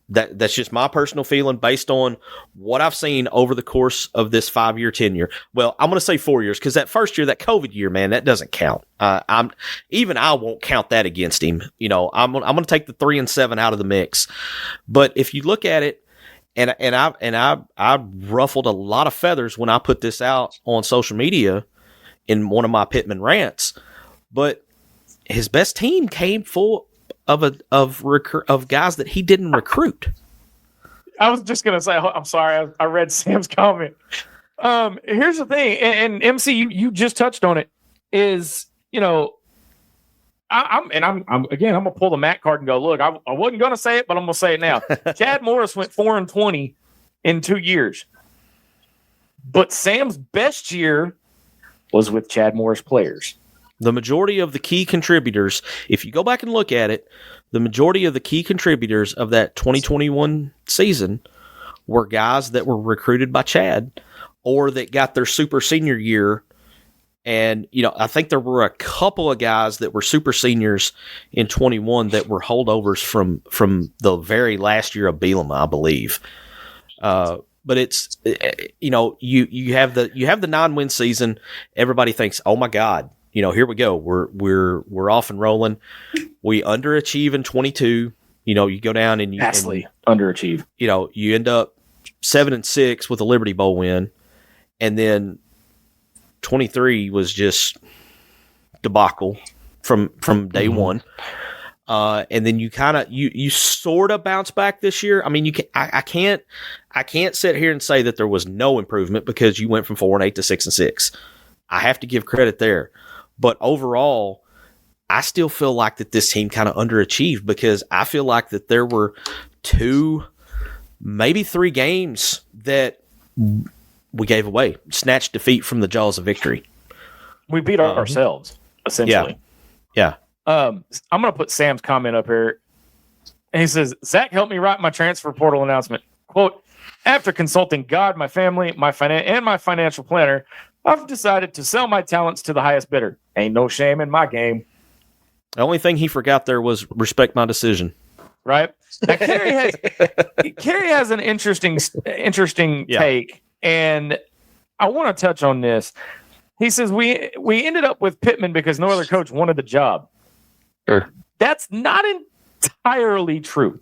That's just my personal feeling based on what I've seen over the course of this 5-year tenure. Well, I'm going to say 4 years because that first year, that COVID year, man, that doesn't count. I won't count that against him. I'm going to take the 3 and 7 out of the mix. But if you look at it, And I ruffled a lot of feathers when I put this out on social media in one of my Pittman rants, but his best team came full of guys that he didn't recruit. I was just gonna say, I'm sorry, I read Sam's comment. Here's the thing, and MC, you just touched on it. Is I'm gonna pull the Matt card and go, look, I wasn't gonna say it, but I'm gonna say it now. Chad Morris went 4-20 in 2 years, but Sam's best year was with Chad Morris players. The majority of the key contributors, if you go back and look at it, the majority of the key contributors of that 2021 season were guys that were recruited by Chad or that got their super senior year. And, I think there were a couple of guys that were super seniors in 21 that were holdovers from the very last year of Bielema, I believe. But it's, you have the 9-win season. Everybody thinks, oh my God, here we go. We're off and rolling. We underachieve in 22. You go down and you vastly underachieve. You end up 7-6 with a Liberty Bowl win, and then 23 was just debacle from day one. And then you kind of you sort of bounce back this year. I mean, I can't sit here and say that there was no improvement because you went from 4-8 to 6-6. I have to give credit there, but overall, I still feel like that this team kind of underachieved because I feel like that there were 2, maybe 3 games that we gave away, snatched defeat from the jaws of victory. We beat ourselves, essentially. Yeah. I'm going to put Sam's comment up here. And he says, Zach helped me write my transfer portal announcement. Quote, after consulting God, my family, and my financial planner, I've decided to sell my talents to the highest bidder. Ain't no shame in my game. The only thing he forgot there was respect my decision. Right? Now, Kerry has an interesting take. And I want to touch on this. He says we ended up with Pittman because no other coach wanted the job. Sure. That's not entirely true.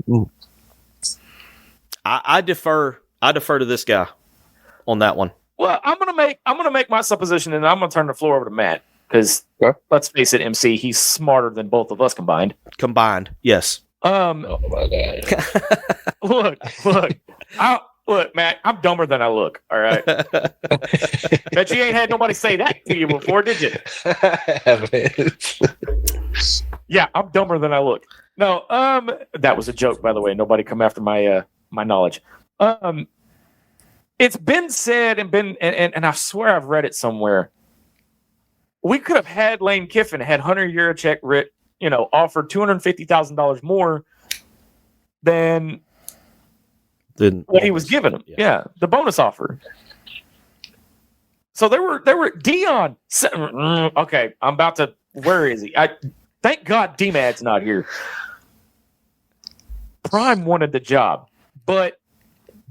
I defer to this guy on that one. Well, I'm gonna make my supposition, and I'm gonna turn the floor over to Matt because let's face it, MC, he's smarter than both of us combined. Combined, yes. Oh my God. Look, Matt, I'm dumber than I look. All right. Bet you ain't had nobody say that to you before, did you? I haven't. Yeah, I'm dumber than I look. No, that was a joke, by the way. Nobody come after my knowledge. It's been said and I swear I've read it somewhere. We could have had Lane Kiffin had Hunter Yurachek offered $250,000 more than what he was giving him. Yeah, the bonus offer. So there were Dion. Okay, I'm about to. Where is he? Thank God D-Mad's not here. Prime wanted the job, but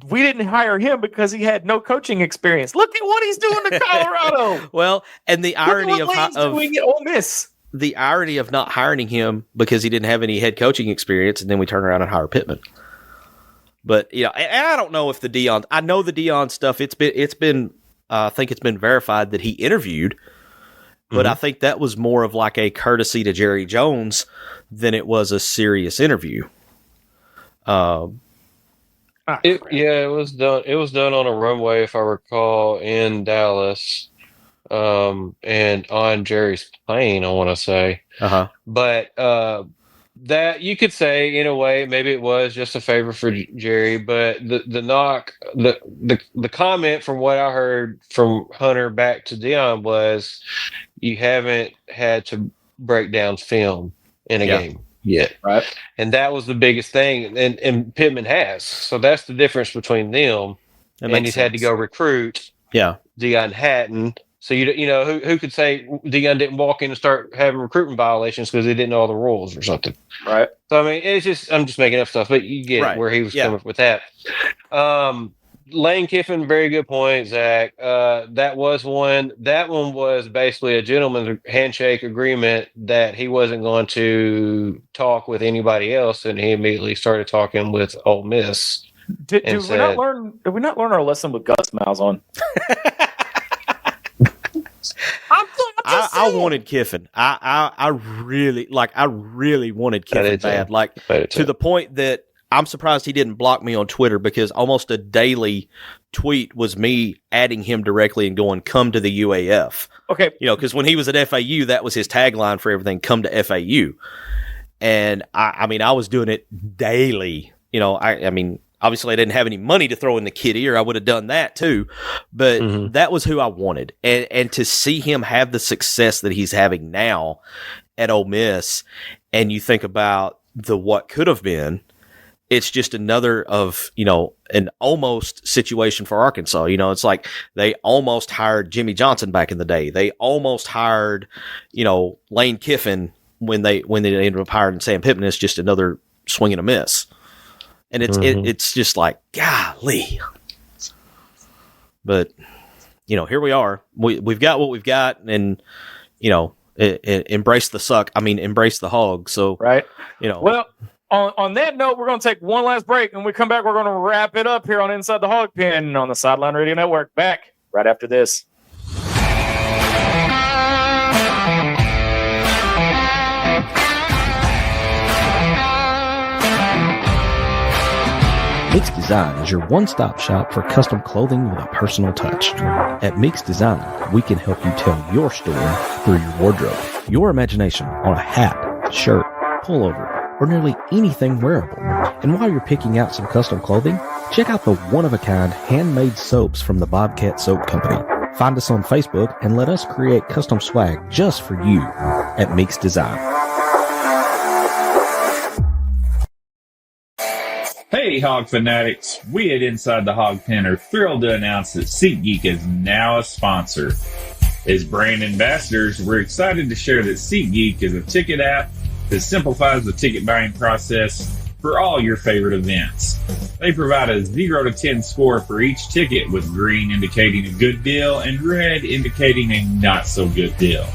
we didn't hire him because he had no coaching experience. Look at what he's doing to Colorado. Well, and the irony of doing at Ole Miss. The irony of not hiring him because he didn't have any head coaching experience, and then we turn around and hire Pittman. But and I don't know if the Dion. I know the Dion stuff. It's been. I think it's been verified that he interviewed, but I think that was more of like a courtesy to Jerry Jones than it was a serious interview. It was done. It was done on a runway, if I recall, in Dallas, and on Jerry's plane, I want to say. But that you could say in a way maybe it was just a favor for Jerry, but the knock, the comment from what I heard from Hunter back to Dion was you haven't had to break down film in a game yet, right? And that was the biggest thing, and Pittman has. So that's the difference between them. And he's had to go recruit. Dion hadn't. So who could say Dion didn't walk in and start having recruitment violations because he didn't know all the rules or something, right? So I mean, I'm just making up stuff, but you get where he was coming with that. Lane Kiffin, very good point, Zach. That was one. That one was basically a gentleman's handshake agreement that he wasn't going to talk with anybody else, and he immediately started talking with Ole Miss. Did we not learn our lesson with Gus Malzahn? I wanted Kiffin. I really wanted Kiffin bad. Like to the point that I'm surprised he didn't block me on Twitter, because almost a daily tweet was me adding him directly and going, "Come to the UAF." Okay. Because when he was at FAU, that was his tagline for everything, "Come to FAU." And I mean, I was doing it daily. I mean, obviously I didn't have any money to throw in the kitty, or I would have done that too. But that was who I wanted. And to see him have the success that he's having now at Ole Miss, and you think about the what could have been, it's just another of, an almost situation for Arkansas. It's like they almost hired Jimmy Johnson back in the day. They almost hired, Lane Kiffin when they ended up hiring Sam Pittman. It's just another swing and a miss. And it's just like, golly. But, here we are. We've got what we've got, and, embrace the suck. I mean, embrace the hog. So, right. Well, on that note, we're going to take one last break. And when we come back, we're going to wrap it up here on Inside the Hawg Pen on the Sideline Radio Network. Back right after this. Meeks Design is your one-stop shop for custom clothing with a personal touch. At Meeks Design, we can help you tell your story through your wardrobe. Your imagination on a hat, shirt, pullover, or nearly anything wearable. And while you're picking out some custom clothing, check out the one-of-a-kind handmade soaps from the Bobcat Soap Company. Find us on Facebook and let us create custom swag just for you at Meeks Design. Hey, Hog fanatics. We at Inside the Hawg Pen are thrilled to announce that SeatGeek is now a sponsor. As brand ambassadors, we're excited to share that SeatGeek is a ticket app that simplifies the ticket buying process for all your favorite events. They provide a 0 to 10 score for each ticket, with green indicating a good deal and red indicating a not so good deal.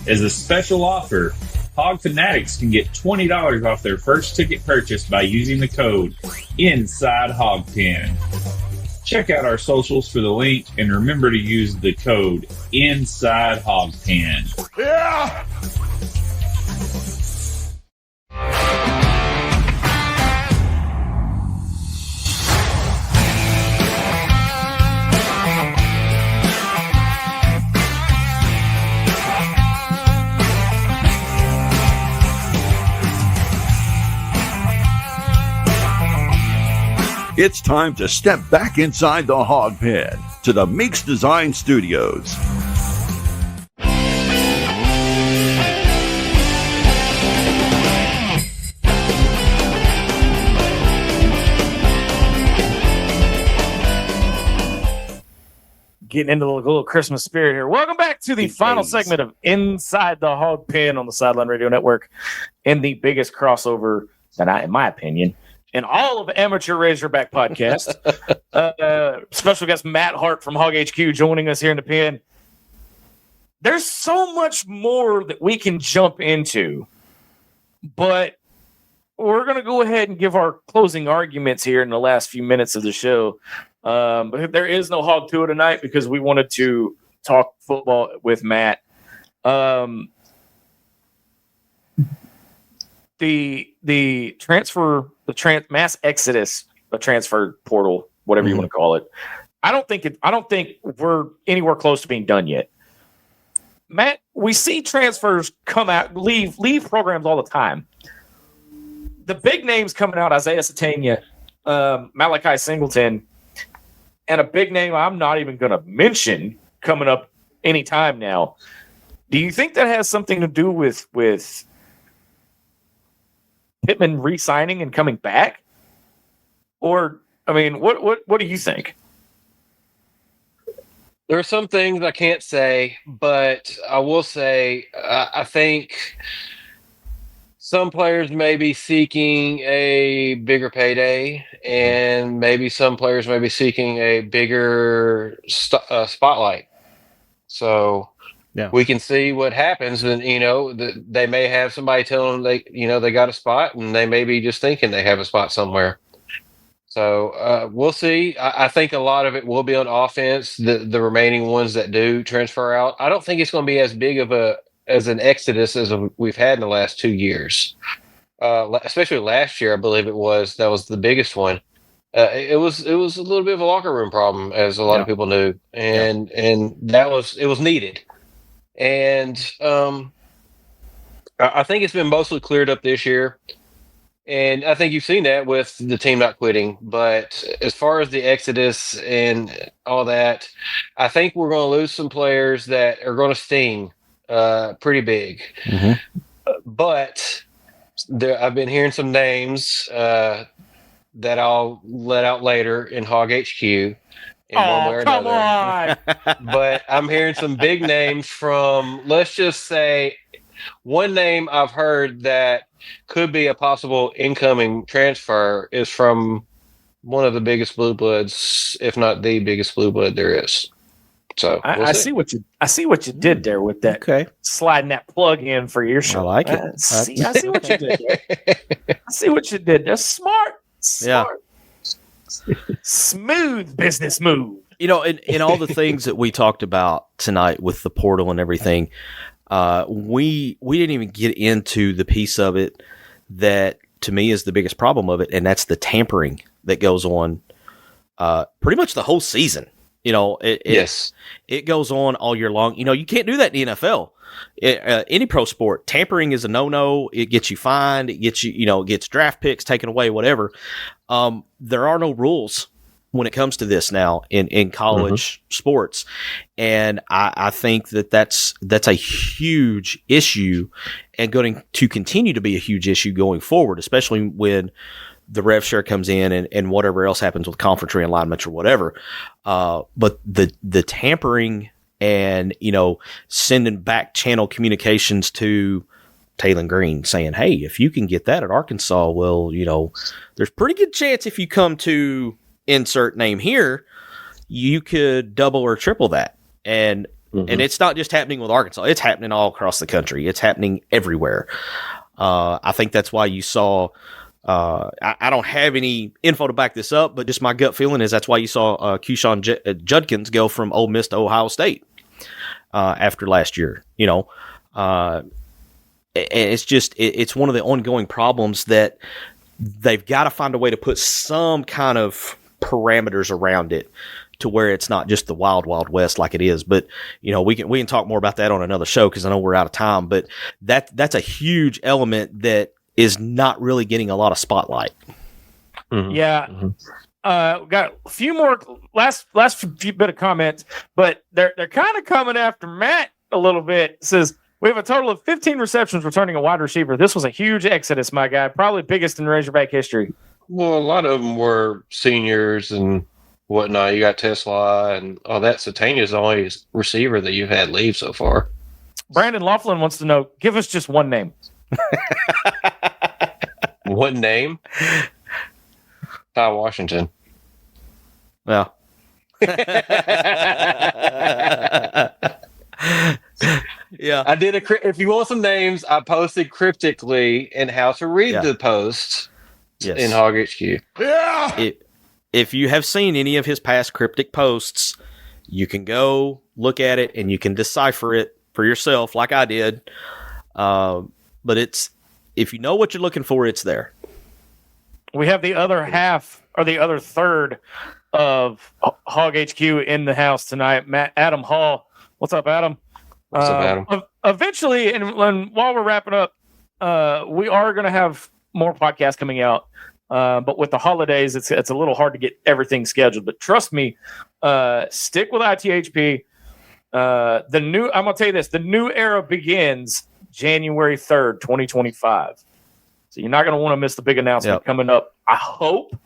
As a special offer, Hog fanatics can get $20 off their first ticket purchase by using the code Inside Hawg Pen. Check out our socials for the link, and remember to use the code Inside Hawg Pen. Yeah! It's time to step back inside the Hog Pen to the Meeks Design Studios. Getting into the little Christmas spirit here. Welcome back to the final segment of Inside the Hawg Pen on the Sideline Radio Network, and the biggest crossover that in my opinion, in all of amateur Razorback podcast. Special guest Matt Hart from Hog HQ joining us here in the pen. There's so much more that we can jump into, but we're going to go ahead and give our closing arguments here in the last few minutes of the show. But there is no Hog Tour tonight because we wanted to talk football with Matt. The mass exodus, the transfer portal, whatever you want to call it. I don't think we're anywhere close to being done yet. Matt, we see transfers come out, leave programs all the time. The big names coming out: Isaiah Satania, Malachi Singleton, and a big name I'm not even going to mention coming up anytime now. Do you think that has something to do with Pittman re-signing and coming back? Or, I mean, what do you think? There are some things I can't say, but I will say I think some players may be seeking a bigger payday, and maybe some players may be seeking a bigger spotlight. So we can see what happens, and they may have somebody tell them they got a spot, and they may be just thinking they have a spot somewhere. So we'll see. I think a lot of it will be on offense. The remaining ones that do transfer out, I don't think it's going to be as big of an exodus as we've had in the last 2 years. especially last year, I believe that was the biggest one. It was a little bit of a locker room problem, as a lot of people knew, and it was needed. And I think it's been mostly cleared up this year. And I think you've seen that with the team not quitting. But as far as the exodus and all that, I think we're going to lose some players that are going to sting pretty big. Mm-hmm. But I've been hearing some names that I'll let out later in Hog HQ. In one way or come another. on! But I'm hearing some big names from, let's just say, one name I've heard that could be a possible incoming transfer is from one of the biggest blue bloods, if not the biggest blue blood there is. So I see what you did there with that. Okay. Sliding that plug in for your show. I like it. I see what you did there. I see what you did. That's smart. Smart. Yeah. Smooth business move. You know, in all the things that we talked about tonight with the portal and everything, we didn't even get into the piece of it that to me is the biggest problem of it, and that's the tampering that goes on pretty much the whole season. You know, it goes on all year long. You know, you can't do that in the NFL. Any pro sport, tampering is a no-no. It gets you fined. It gets you, it gets draft picks taken away, whatever. There are no rules when it comes to this now in college sports. And I think that's a huge issue and going to continue to be a huge issue going forward, especially when the rev share comes in and whatever else happens with conference realignments or whatever. But the tampering and, sending back channel communications to Taylor Green saying, hey, if you can get that at Arkansas, well, there's pretty good chance if you come to insert name here, you could double or triple that. And it's not just happening with Arkansas. It's happening all across the country. It's happening everywhere. I think that's why you saw I don't have any info to back this up, but just my gut feeling is that's why you saw Keyshawn Judkins go from Ole Miss to Ohio State after last year. It's just it's one of the ongoing problems that they've got to find a way to put some kind of parameters around it to where it's not just the wild, wild west like it is. But, we can talk more about that on another show because I know we're out of time. But that's a huge element that is not really getting a lot of spotlight. Mm-hmm. Yeah. Mm-hmm. Got a few more last few bit of comments, but they're kind of coming after Matt a little bit. It says, we have a total of 15 receptions returning a wide receiver. This was a huge exodus, my guy. Probably biggest in Razorback history. Well, a lot of them were seniors and whatnot. You got Tesla and all that. Satania's the only receiver that you've had leave so far. Brandon Laughlin wants to know, give us just one name. One name? Ty Washington. Yeah. Yeah, I did if you want some names, I posted cryptically in how to read the posts in Hog HQ. Yeah. If you have seen any of his past cryptic posts, you can go look at it and you can decipher it for yourself, like I did. But if you know what you're looking for, it's there. We have the other half or the other third of Hog HQ in the house tonight. Adam Hall. What's up, Adam? What's up, Adam? Eventually, and while we're wrapping up, we are going to have more podcasts coming out. But with the holidays, it's a little hard to get everything scheduled. But trust me, stick with ITHP. I'm going to tell you this: the new era begins January 3rd, 2025. So you're not going to want to miss the big announcement coming up. I hope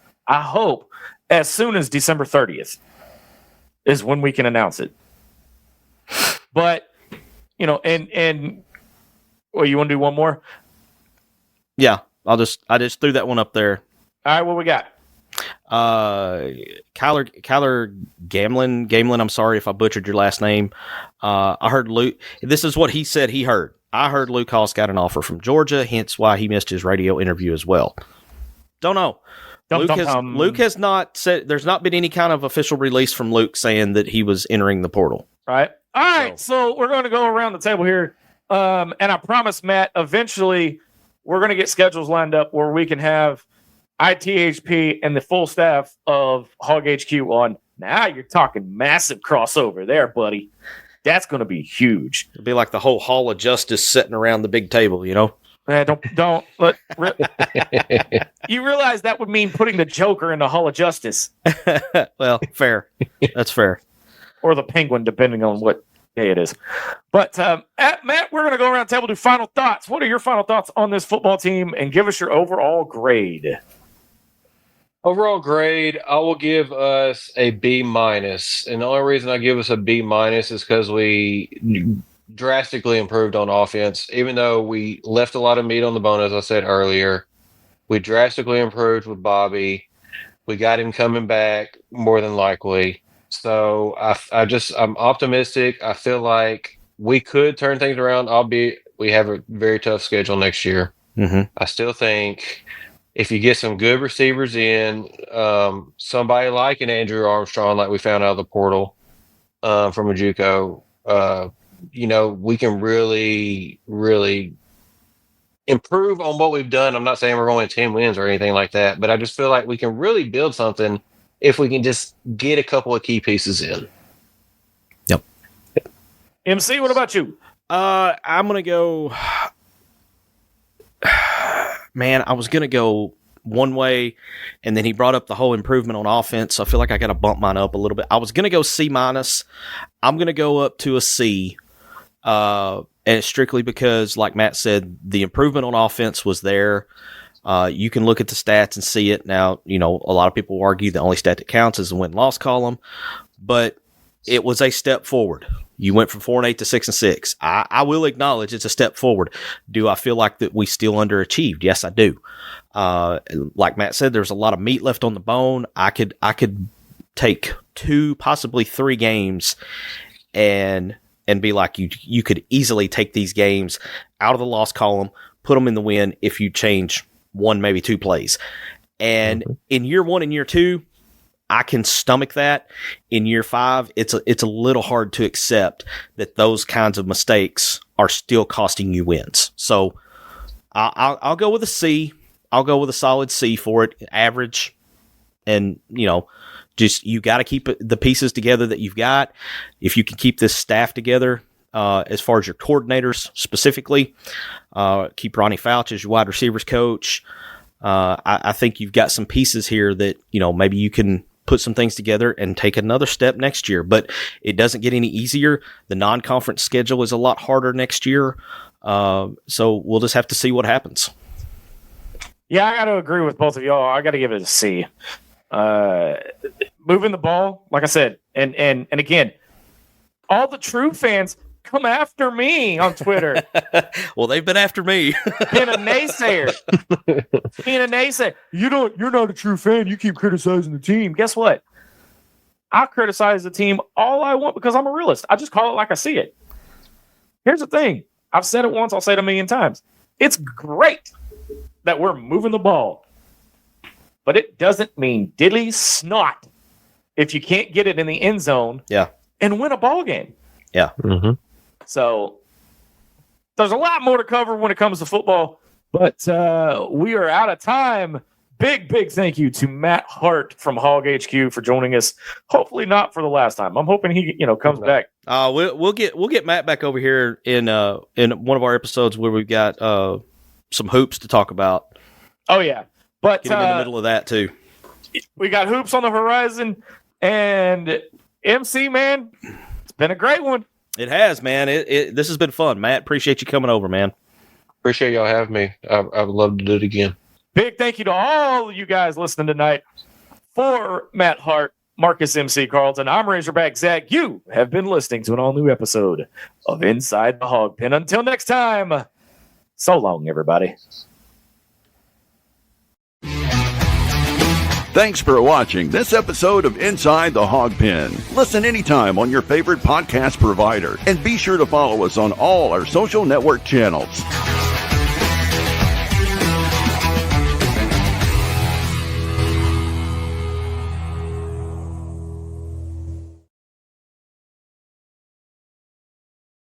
as soon as December 30th is when we can announce it. But you want to do one more? Yeah, I just threw that one up there. All right, what we got? Kyler Gamlin. I'm sorry if I butchered your last name. I heard Luke. This is what he said he heard. I heard Luke Haas got an offer from Georgia, hence why he missed his radio interview as well. Don't know. Luke has not said. There's not been any kind of official release from Luke saying that he was entering the portal. Right. All right. So we're going to go around the table here, and I promise, Matt, eventually we're going to get schedules lined up where we can have ITHP and the full staff of Hog HQ on. Now you're talking massive crossover there, buddy. That's going to be huge. It'll be like the whole Hall of Justice sitting around the big table, you know? Don't let. You realize that would mean putting the Joker in the Hall of Justice. Well, fair. That's fair. Or the Penguin, depending on what day it is. But Matt, we're going to go around the table, do final thoughts. What are your final thoughts on this football team? And give us your overall grade. Overall grade, I will give us a B-. And the only reason I give us a B- is because we drastically improved on offense. Even though we left a lot of meat on the bone, as I said earlier, we drastically improved with Bobby. We got him coming back more than likely. So I'm optimistic. I feel like we could turn things around, albeit we have a very tough schedule next year. Mm-hmm. I still think if you get some good receivers in, somebody like an Andrew Armstrong, like we found out of the portal from a JUCO, we can really, really improve on what we've done. I'm not saying we're going 10 wins or anything like that, but I just feel like we can really build something if we can just get a couple of key pieces in. Yep. MC, what about you? I'm going to go... Man, I was going to go one way, and then he brought up the whole improvement on offense, so I feel like I got to bump mine up a little bit. I was going to go C-. I'm going to go up to a C, and it's strictly because, like Matt said, the improvement on offense was there. You can look at the stats and see it. Now, a lot of people argue the only stat that counts is the win-loss column, but it was a step forward. You went from 4-8 to 6-6. I will acknowledge it's a step forward. Do I feel like that we still underachieved? Yes, I do. Like Matt said, there's a lot of meat left on the bone. I could take 2, possibly 3 games and be like, you could easily take these games out of the loss column, put them in the win if you change 1, maybe 2 plays. And in year 1 and year 2, I can stomach that. In year 5, it's a little hard to accept that those kinds of mistakes are still costing you wins. So I'll go with a C. I'll go with a solid C for it, average. And, just you got to keep the pieces together that you've got. If you can keep this staff together, as far as your coordinators specifically, keep Ronnie Fouch as your wide receivers coach. I think you've got some pieces here that, maybe you can put some things together and take another step next year. But it doesn't get any easier. The non-conference schedule is a lot harder next year. So we'll just have to see what happens. Yeah, I got to agree with both of y'all. I got to give it a C. Moving the ball, like I said, and again, all the true fans come after me on Twitter. Well, they've been after me. Being a naysayer. You're not a true fan. You keep criticizing the team. Guess what? I criticize the team all I want because I'm a realist. I just call it like I see it. Here's the thing. I've said it once. I'll say it 1,000,000 times. It's great that we're moving the ball, but it doesn't mean diddly snot if you can't get it in the end zone and win a ball game. Yeah. Mm-hmm. So there's a lot more to cover when it comes to football, but we are out of time. Big thank you to Matt Hart from Hog HQ for joining us. Hopefully not for the last time. I'm hoping he comes back. We'll get Matt back over here in one of our episodes where we've got some hoops to talk about. Oh yeah, but get him in the middle of that too. We got hoops on the horizon, and MC, man, it's been a great one. It has, man. This has been fun, Matt. Appreciate you coming over, man. Appreciate y'all having me. I would love to do it again. Big thank you to all of you guys listening tonight. For Matt Hart, Marcus MC Carlton, I'm Razorback Zach. You have been listening to an all-new episode of Inside the Hawg Pen. Until next time, so long, everybody. Thanks for watching this episode of Inside the Hawg Pen. Listen anytime on your favorite podcast provider, and be sure to follow us on all our social network channels.